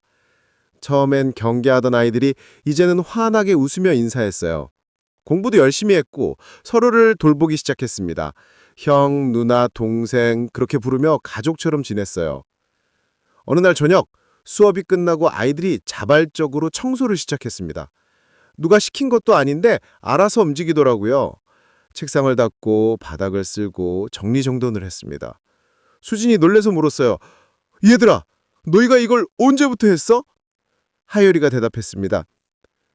처음엔 경계하던 아이들이 이제는 환하게 웃으며 인사했어요. 공부도 열심히 했고 서로를 돌보기 시작했습니다. 형, 누나, 동생 그렇게 부르며 가족처럼 지냈어요. 어느 날 저녁 수업이 끝나고 아이들이 자발적으로 청소를 시작했습니다. 누가 시킨 것도 아닌데 알아서 움직이더라고요. 책상을 닦고 바닥을 쓸고 정리정돈을 했습니다. 수진이 놀래서 물었어요. 얘들아, 너희가 이걸 언제부터 했어? 하율이가 대답했습니다.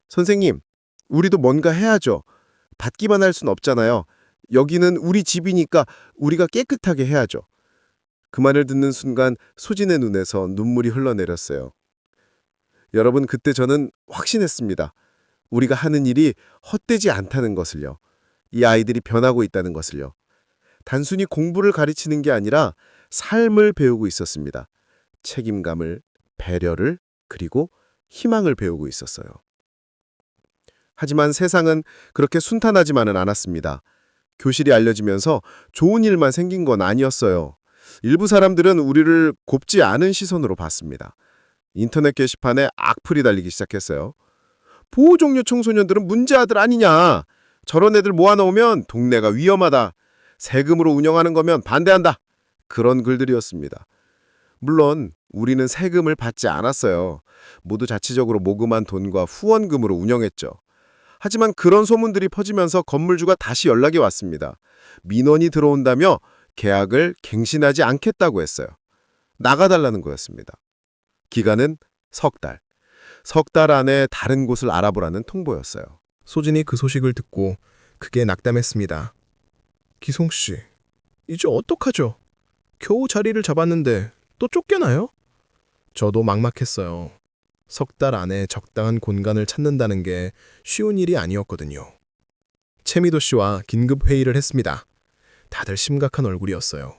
선생님, 우리도 뭔가 해야죠. 받기만 할 순 없잖아요. 여기는 우리 집이니까 우리가 깨끗하게 해야죠. 그 말을 듣는 순간 소진의 눈에서 눈물이 흘러내렸어요. 여러분, 그때 저는 확신했습니다. 우리가 하는 일이 헛되지 않다는 것을요. 이 아이들이 변하고 있다는 것을요. 단순히 공부를 가르치는 게 아니라 삶을 배우고 있었습니다. 책임감을, 배려를, 그리고 희망을 배우고 있었어요. 하지만 세상은 그렇게 순탄하지만은 않았습니다. 교실이 알려지면서 좋은 일만 생긴 건 아니었어요. 일부 사람들은 우리를 곱지 않은 시선으로 봤습니다. 인터넷 게시판에 악플이 달리기 시작했어요. 보호종료 청소년들은 문제아들 아니냐. 저런 애들 모아놓으면 동네가 위험하다. 세금으로 운영하는 거면 반대한다. 그런 글들이었습니다. 물론 우리는 세금을 받지 않았어요. 모두 자치적으로 모금한 돈과 후원금으로 운영했죠. 하지만 그런 소문들이 퍼지면서 건물주가 다시 연락이 왔습니다. 민원이 들어온다며 계약을 갱신하지 않겠다고 했어요. 나가달라는 거였습니다. 기간은 석 달. 석 달 안에 다른 곳을 알아보라는 통보였어요. 소진이 그 소식을 듣고 크게 낙담했습니다. 기송 씨, 이제 어떡하죠? 겨우 자리를 잡았는데 또 쫓겨나요? 저도 막막했어요. 석 달 안에 적당한 공간을 찾는다는 게 쉬운 일이 아니었거든요. 최미도 씨와 긴급 회의를 했습니다. 다들 심각한 얼굴이었어요.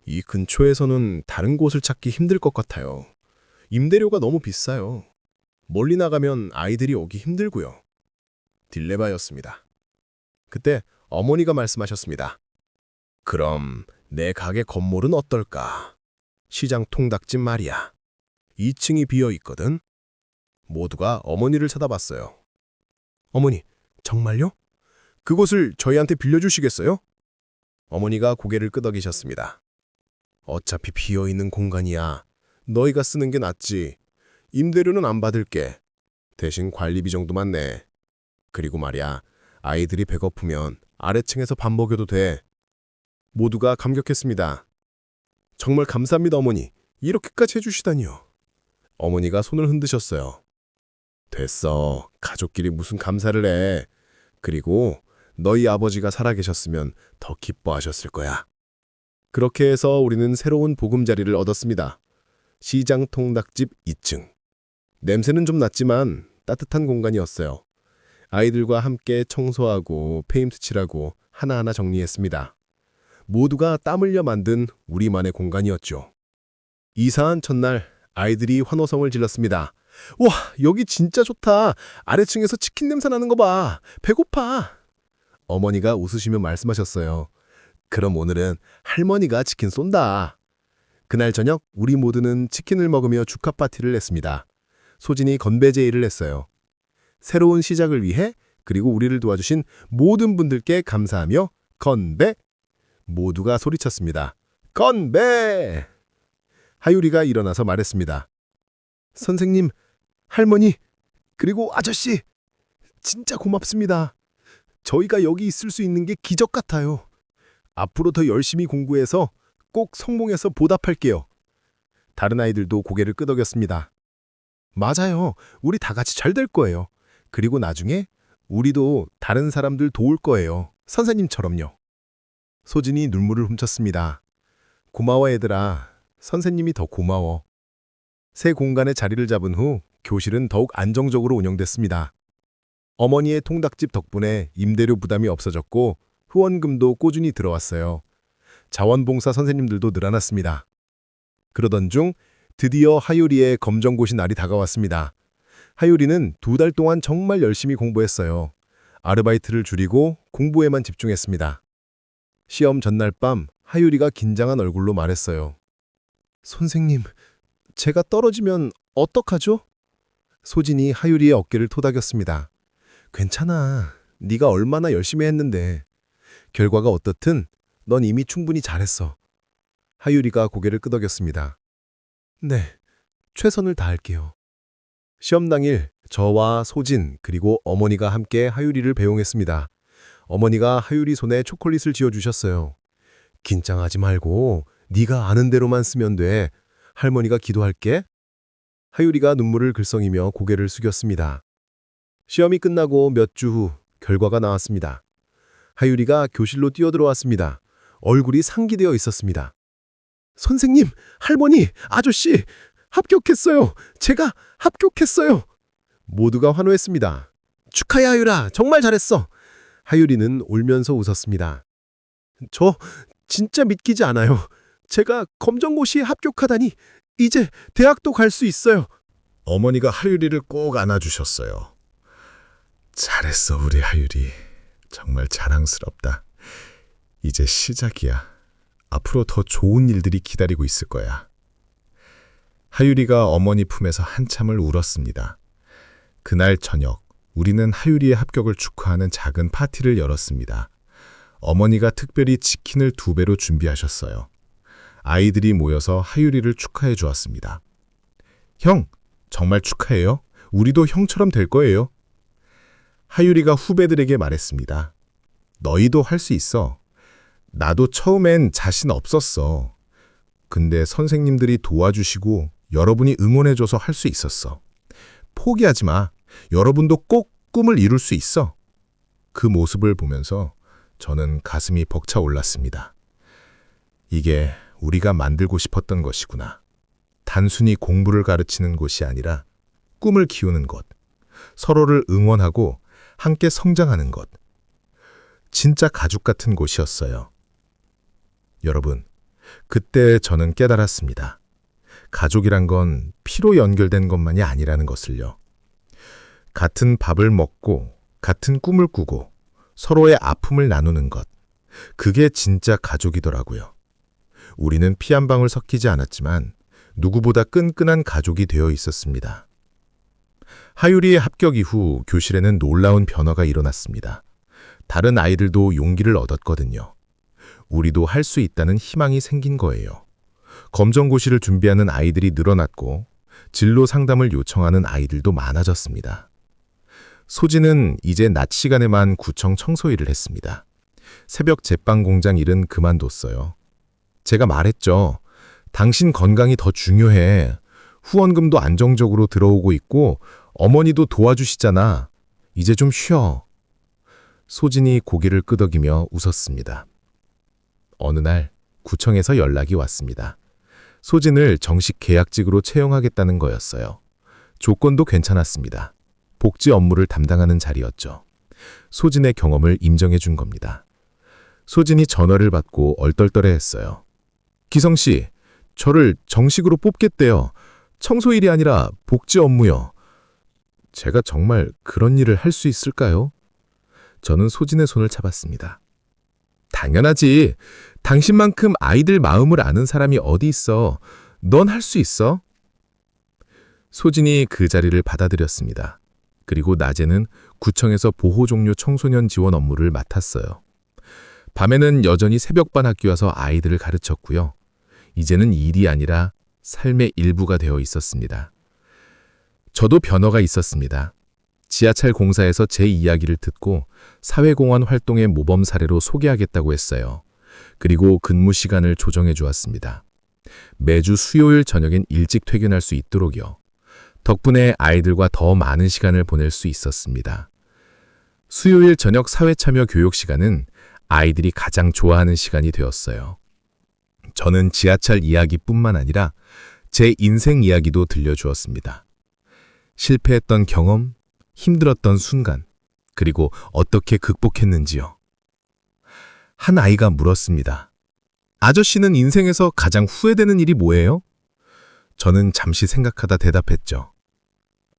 이 근처에서는 다른 곳을 찾기 힘들 것 같아요. 임대료가 너무 비싸요. 멀리 나가면 아이들이 오기 힘들고요. 딜레마였습니다. 그때 어머니가 말씀하셨습니다. 그럼 내 가게 건물은 어떨까? 시장 통닭집 말이야. 2층이 비어 있거든. 모두가 어머니를 쳐다봤어요. 어머니, 정말요? 그곳을 저희한테 빌려주시겠어요? 어머니가 고개를 끄덕이셨습니다. 어차피 비어 있는 공간이야. 너희가 쓰는 게 낫지. 임대료는 안 받을게. 대신 관리비 정도만 내. 그리고 말이야, 아이들이 배고프면 아래층에서 밥 먹여도 돼. 모두가 감격했습니다. 정말 감사합니다, 어머니. 이렇게까지 해주시다니요. 어머니가 손을 흔드셨어요. 됐어. 가족끼리 무슨 감사를 해. 그리고 너희 아버지가 살아계셨으면 더 기뻐하셨을 거야. 그렇게 해서 우리는 새로운 보금자리를 얻었습니다. 시장 통닭집 2층. 냄새는 좀 났지만 따뜻한 공간이었어요. 아이들과 함께 청소하고 페인트 칠하고 하나하나 정리했습니다. 모두가 땀 흘려 만든 우리만의 공간이었죠. 이사한 첫날 아이들이 환호성을 질렀습니다. 와, 여기 진짜 좋다. 아래층에서 치킨 냄새 나는 거 봐. 배고파. 어머니가 웃으시며 말씀하셨어요. 그럼 오늘은 할머니가 치킨 쏜다. 그날 저녁 우리 모두는 치킨을 먹으며 축하 파티를 했습니다. 소진이 건배 제의를 했어요. 새로운 시작을 위해 그리고 우리를 도와주신 모든 분들께 감사하며 건배! 모두가 소리쳤습니다. 건배! 하유리가 일어나서 말했습니다. 선생님, 할머니, 그리고 아저씨, 진짜 고맙습니다. 저희가 여기 있을 수 있는 게 기적 같아요. 앞으로 더 열심히 공부해서 꼭 성공해서 보답할게요. 다른 아이들도 고개를 끄덕였습니다. 맞아요. 우리 다 같이 잘 될 거예요. 그리고 나중에 우리도 다른 사람들 도울 거예요. 선생님처럼요. 소진이 눈물을 훔쳤습니다. 고마워 얘들아. 선생님이 더 고마워. 새 공간에 자리를 잡은 후 교실은 더욱 안정적으로 운영됐습니다. 어머니의 통닭집 덕분에 임대료 부담이 없어졌고 후원금도 꾸준히 들어왔어요. 자원봉사 선생님들도 늘어났습니다. 그러던 중 드디어 하유리의 검정고시 날이 다가왔습니다. 하유리는 2달 동안 정말 열심히 공부했어요. 아르바이트를 줄이고 공부에만 집중했습니다. 시험 전날 밤 하유리가 긴장한 얼굴로 말했어요. 선생님, 제가 떨어지면 어떡하죠? 소진이 하유리의 어깨를 토닥였습니다. 괜찮아. 네가 얼마나 열심히 했는데. 결과가 어떻든 넌 이미 충분히 잘했어. 하유리가 고개를 끄덕였습니다. 네, 최선을 다할게요. 시험 당일 저와 소진 그리고 어머니가 함께 하유리를 배웅했습니다. 어머니가 하유리 손에 초콜릿을 쥐어주셨어요. 긴장하지 말고 네가 아는 대로만 쓰면 돼. 할머니가 기도할게. 하유리가 눈물을 글썽이며 고개를 숙였습니다. 시험이 끝나고 몇 주 후 결과가 나왔습니다. 하유리가 교실로 뛰어들어왔습니다. 얼굴이 상기되어 있었습니다. 선생님, 할머니, 아저씨, 합격했어요. 제가 합격했어요. 모두가 환호했습니다. 축하해 하유라, 정말 잘했어. 하유리는 울면서 웃었습니다. 저 진짜 믿기지 않아요. 제가 검정고시에 합격하다니 이제 대학도 갈 수 있어요. 어머니가 하유리를 꼭 안아주셨어요. 잘했어 우리 하유리. 정말 자랑스럽다. 이제 시작이야. 앞으로 더 좋은 일들이 기다리고 있을 거야. 하유리가 어머니 품에서 한참을 울었습니다. 그날 저녁 우리는 하유리의 합격을 축하하는 작은 파티를 열었습니다. 어머니가 특별히 치킨을 2배로 준비하셨어요. 아이들이 모여서 하유리를 축하해 주었습니다. 형, 정말 축하해요. 우리도 형처럼 될 거예요. 하유리가 후배들에게 말했습니다. 너희도 할 수 있어. 나도 처음엔 자신 없었어. 근데 선생님들이 도와주시고 여러분이 응원해줘서 할 수 있었어. 포기하지 마. 여러분도 꼭 꿈을 이룰 수 있어. 그 모습을 보면서 저는 가슴이 벅차올랐습니다. 이게 우리가 만들고 싶었던 것이구나. 단순히 공부를 가르치는 곳이 아니라 꿈을 키우는 곳, 서로를 응원하고 함께 성장하는 곳. 진짜 가족 같은 곳이었어요. 여러분, 그때 저는 깨달았습니다. 가족이란 건 피로 연결된 것만이 아니라는 것을요. 같은 밥을 먹고 같은 꿈을 꾸고 서로의 아픔을 나누는 것. 그게 진짜 가족이더라고요. 우리는 피 한 방울 섞이지 않았지만 누구보다 끈끈한 가족이 되어 있었습니다. 하유리의 합격 이후 교실에는 놀라운 변화가 일어났습니다. 다른 아이들도 용기를 얻었거든요. 우리도 할 수 있다는 희망이 생긴 거예요. 검정고시를 준비하는 아이들이 늘어났고 진로 상담을 요청하는 아이들도 많아졌습니다. 소진은 이제 낮 시간에만 구청 청소 일을 했습니다. 새벽 제빵 공장 일은 그만뒀어요. 제가 말했죠. 당신 건강이 더 중요해. 후원금도 안정적으로 들어오고 있고 어머니도 도와주시잖아. 이제 좀 쉬어. 소진이 고개를 끄덕이며 웃었습니다. 어느 날 구청에서 연락이 왔습니다. 소진을 정식 계약직으로 채용하겠다는 거였어요. 조건도 괜찮았습니다. 복지 업무를 담당하는 자리였죠. 소진의 경험을 인정해 준 겁니다. 소진이 전화를 받고 얼떨떨해했어요. 기성 씨, 저를 정식으로 뽑겠대요. 청소 일이 아니라 복지 업무요. 제가 정말 그런 일을 할 수 있을까요? 저는 소진의 손을 잡았습니다. 당연하지. 당신만큼 아이들 마음을 아는 사람이 어디 있어. 넌 할 수 있어. 소진이 그 자리를 받아들였습니다. 그리고 낮에는 구청에서 보호 종료 청소년 지원 업무를 맡았어요. 밤에는 여전히 새벽반 학교여서 아이들을 가르쳤고요. 이제는 일이 아니라 삶의 일부가 되어 있었습니다. 저도 변화가 있었습니다. 지하철 공사에서 제 이야기를 듣고 사회공헌 활동의 모범 사례로 소개하겠다고 했어요. 그리고 근무 시간을 조정해 주었습니다. 매주 수요일 저녁엔 일찍 퇴근할 수 있도록요. 덕분에 아이들과 더 많은 시간을 보낼 수 있었습니다. 수요일 저녁 사회참여 교육 시간은 아이들이 가장 좋아하는 시간이 되었어요. 저는 지하철 이야기뿐만 아니라 제 인생 이야기도 들려주었습니다. 실패했던 경험, 힘들었던 순간, 그리고 어떻게 극복했는지요. 한 아이가 물었습니다. 아저씨는 인생에서 가장 후회되는 일이 뭐예요? 저는 잠시 생각하다 대답했죠.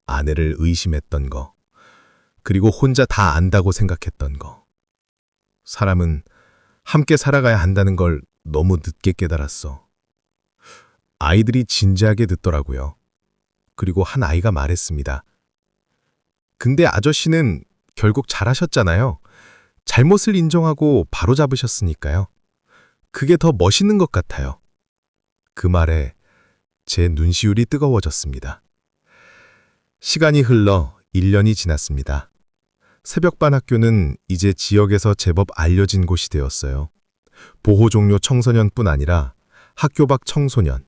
아내를 의심했던 거, 그리고 혼자 다 안다고 생각했던 거. 사람은 함께 살아가야 한다는 걸 너무 늦게 깨달았어. 아이들이 진지하게 듣더라고요. 그리고 한 아이가 말했습니다. 근데 아저씨는 결국 잘하셨잖아요. 잘못을 인정하고 바로잡으셨으니까요. 그게 더 멋있는 것 같아요. 그 말에 제 눈시울이 뜨거워졌습니다. 시간이 흘러 1년이 지났습니다. 새벽반 학교는 이제 지역에서 제법 알려진 곳이 되었어요. 보호 종료 청소년뿐 아니라 학교 밖 청소년,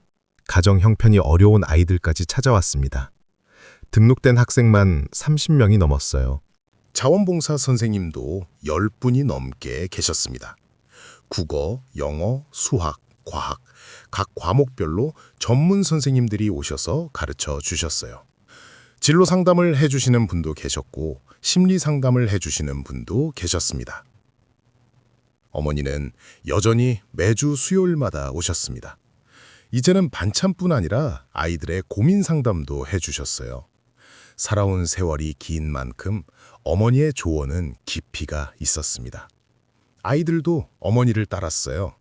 가정 형편이 어려운 아이들까지 찾아왔습니다. 등록된 학생만 30명이 넘었어요. 자원봉사 선생님도 10분이 넘게 계셨습니다. 국어, 영어, 수학, 과학, 각 과목별로 전문 선생님들이 오셔서 가르쳐 주셨어요. 진로 상담을 해주시는 분도 계셨고 심리 상담을 해주시는 분도 계셨습니다. 어머니는 여전히 매주 수요일마다 오셨습니다. 이제는 반찬뿐 아니라 아이들의 고민 상담도 해주셨어요. 살아온 세월이 긴 만큼 어머니의 조언은 깊이가 있었습니다. 아이들도 어머니를 따랐어요.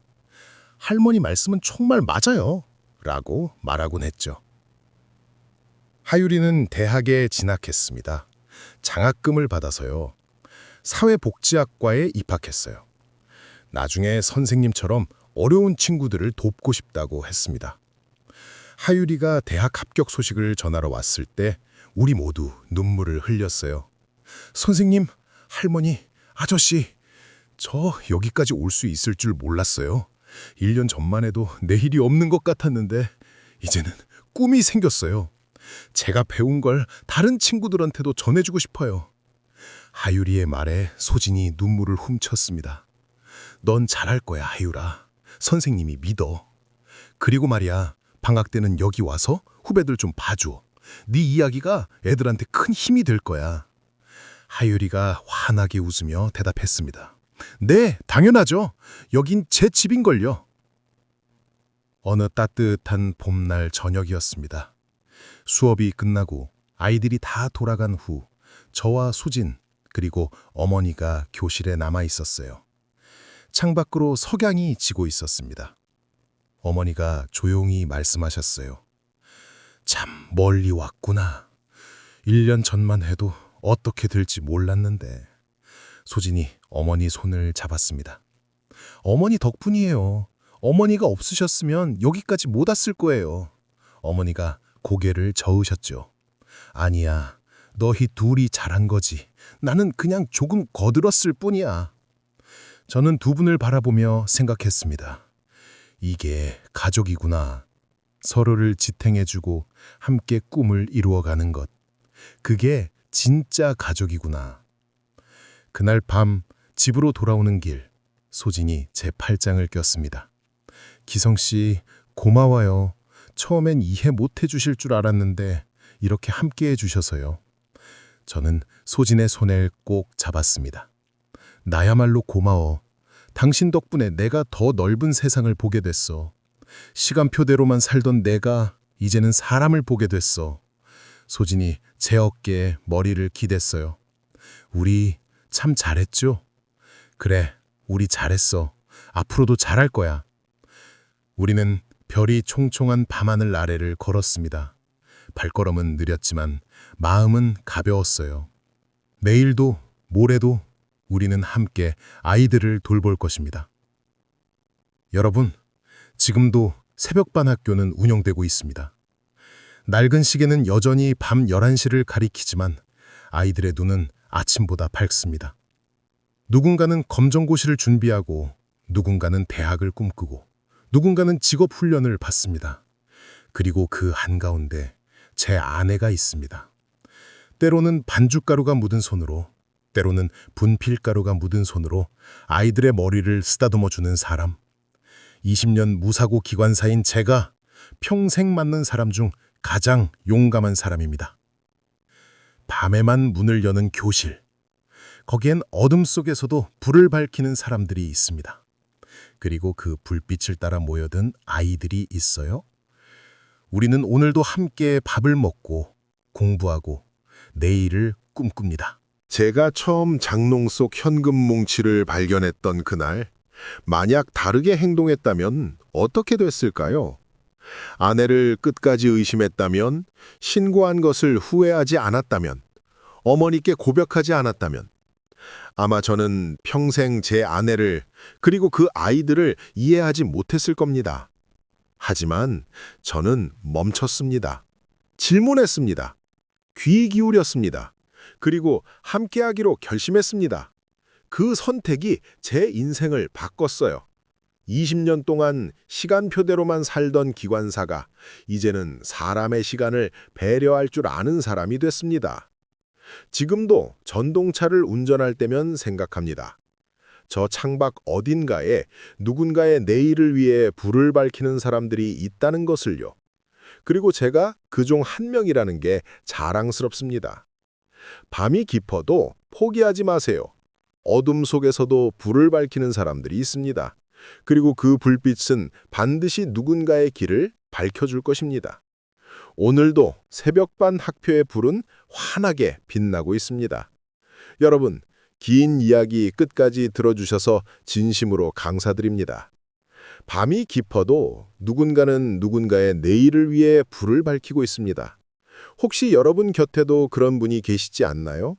할머니 말씀은 정말 맞아요. 라고 말하곤 했죠. 하유리는 대학에 진학했습니다. 장학금을 받아서요. 사회복지학과에 입학했어요. 나중에 선생님처럼 어려운 친구들을 돕고 싶다고 했습니다. 하유리가 대학 합격 소식을 전하러 왔을 때 우리 모두 눈물을 흘렸어요. 선생님, 할머니, 아저씨, 저 여기까지 올 수 있을 줄 몰랐어요. 1년 전만 해도 내일이 없는 것 같았는데 이제는 꿈이 생겼어요. 제가 배운 걸 다른 친구들한테도 전해주고 싶어요. 하유리의 말에 소진이 눈물을 훔쳤습니다. 넌 잘할 거야, 하유라. 선생님이 믿어. 그리고 말이야, 방학 때는 여기 와서 후배들 좀 봐줘. 네 이야기가 애들한테 큰 힘이 될 거야. 하유리가 환하게 웃으며 대답했습니다. 네, 당연하죠. 여긴 제 집인걸요. 어느 따뜻한 봄날 저녁이었습니다. 수업이 끝나고 아이들이 다 돌아간 후 저와 수진 그리고 어머니가 교실에 남아 있었어요. 창밖으로 석양이 지고 있었습니다. 어머니가 조용히 말씀하셨어요. 참 멀리 왔구나. 1년 전만 해도 어떻게 될지 몰랐는데. 소진이 어머니 손을 잡았습니다. 어머니 덕분이에요. 어머니가 없으셨으면 여기까지 못 왔을 거예요. 어머니가 고개를 저으셨죠. 아니야, 너희 둘이 잘한 거지. 나는 그냥 조금 거들었을 뿐이야. 저는 두 분을 바라보며 생각했습니다. 이게 가족이구나. 서로를 지탱해주고 함께 꿈을 이루어가는 것. 그게 진짜 가족이구나. 그날 밤 집으로 돌아오는 길, 소진이 제 팔짱을 꼈습니다. 기성씨, 고마워요. 처음엔 이해 못 해주실 줄 알았는데 이렇게 함께 해주셔서요. 저는 소진의 손을 꼭 잡았습니다. 나야말로 고마워. 당신 덕분에 내가 더 넓은 세상을 보게 됐어. 시간표대로만 살던 내가 이제는 사람을 보게 됐어. 소진이 제 어깨에 머리를 기댔어요. 우리 참 잘했죠? 그래, 우리 잘했어. 앞으로도 잘할 거야. 우리는 별이 총총한 밤하늘 아래를 걸었습니다. 발걸음은 느렸지만 마음은 가벼웠어요. 내일도 모레도 우리는 함께 아이들을 돌볼 것입니다. 여러분, 지금도 새벽반 학교는 운영되고 있습니다. 낡은 시계는 여전히 밤 11시를 가리키지만 아이들의 눈은 아침보다 밝습니다. 누군가는 검정고시를 준비하고 누군가는 대학을 꿈꾸고 누군가는 직업훈련을 받습니다. 그리고 그 한가운데 제 아내가 있습니다. 때로는 반죽가루가 묻은 손으로, 때로는 분필가루가 묻은 손으로 아이들의 머리를 쓰다듬어주는 사람. 20년 무사고 기관사인 제가 평생 맞는 사람 중 가장 용감한 사람입니다. 밤에만 문을 여는 교실. 거기엔 어둠 속에서도 불을 밝히는 사람들이 있습니다. 그리고 그 불빛을 따라 모여든 아이들이 있어요. 우리는 오늘도 함께 밥을 먹고 공부하고 내일을 꿈꿉니다. 제가 처음 장롱 속 현금 뭉치를 발견했던 그날, 만약 다르게 행동했다면 어떻게 됐을까요? 아내를 끝까지 의심했다면, 신고한 것을 후회하지 않았다면, 어머니께 고백하지 않았다면, 아마 저는 평생 제 아내를 그리고 그 아이들을 이해하지 못했을 겁니다. 하지만 저는 멈췄습니다. 질문했습니다. 귀 기울였습니다. 그리고 함께하기로 결심했습니다. 그 선택이 제 인생을 바꿨어요. 20년 동안 시간표대로만 살던 기관사가 이제는 사람의 시간을 배려할 줄 아는 사람이 됐습니다. 지금도 전동차를 운전할 때면 생각합니다. 저 창밖 어딘가에 누군가의 내일을 위해 불을 밝히는 사람들이 있다는 것을요. 그리고 제가 그 중 한 명이라는 게 자랑스럽습니다. 밤이 깊어도 포기하지 마세요. 어둠 속에서도 불을 밝히는 사람들이 있습니다. 그리고 그 불빛은 반드시 누군가의 길을 밝혀줄 것입니다. 오늘도 새벽반 학교의 불은 환하게 빛나고 있습니다. 여러분, 긴 이야기 끝까지 들어주셔서 진심으로 감사드립니다. 밤이 깊어도 누군가는 누군가의 내일을 위해 불을 밝히고 있습니다. 혹시 여러분 곁에도 그런 분이 계시지 않나요?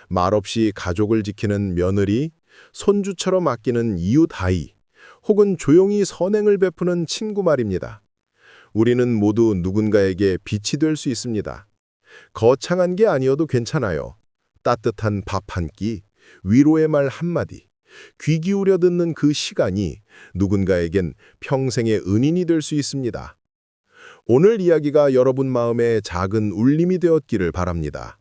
말없이 가족을 지키는 며느리, 손주처럼 아끼는 이웃 아이, 혹은 조용히 선행을 베푸는 친구 말입니다. 우리는 모두 누군가에게 빛이 될 수 있습니다. 거창한 게 아니어도 괜찮아요. 따뜻한 밥 한 끼, 위로의 말 한마디, 귀 기울여 듣는 그 시간이 누군가에겐 평생의 은인이 될 수 있습니다. 오늘 이야기가 여러분 마음에 작은 울림이 되었기를 바랍니다.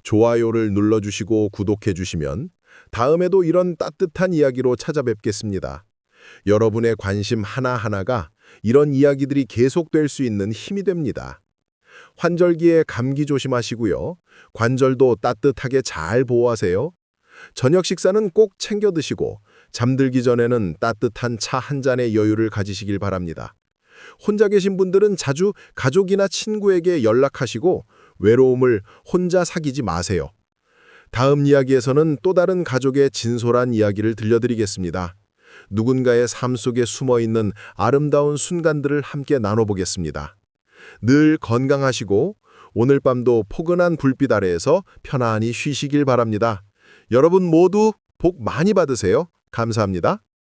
좋아요를 눌러주시고 구독해주시면 다음에도 이런 따뜻한 이야기로 찾아뵙겠습니다. 여러분의 관심 하나하나가 이런 이야기들이 계속될 수 있는 힘이 됩니다. 환절기에 감기 조심하시고요. 관절도 따뜻하게 잘 보호하세요. 저녁 식사는 꼭 챙겨 드시고 잠들기 전에는 따뜻한 차 한 잔의 여유를 가지시길 바랍니다. 혼자 계신 분들은 자주 가족이나 친구에게 연락하시고 외로움을 혼자 사귀지 마세요. 다음 이야기에서는 또 다른 가족의 진솔한 이야기를 들려드리겠습니다. 누군가의 삶 속에 숨어있는 아름다운 순간들을 함께 나눠보겠습니다. 늘 건강하시고 오늘 밤도 포근한 불빛 아래에서 편안히 쉬시길 바랍니다. 여러분 모두 복 많이 받으세요. 감사합니다.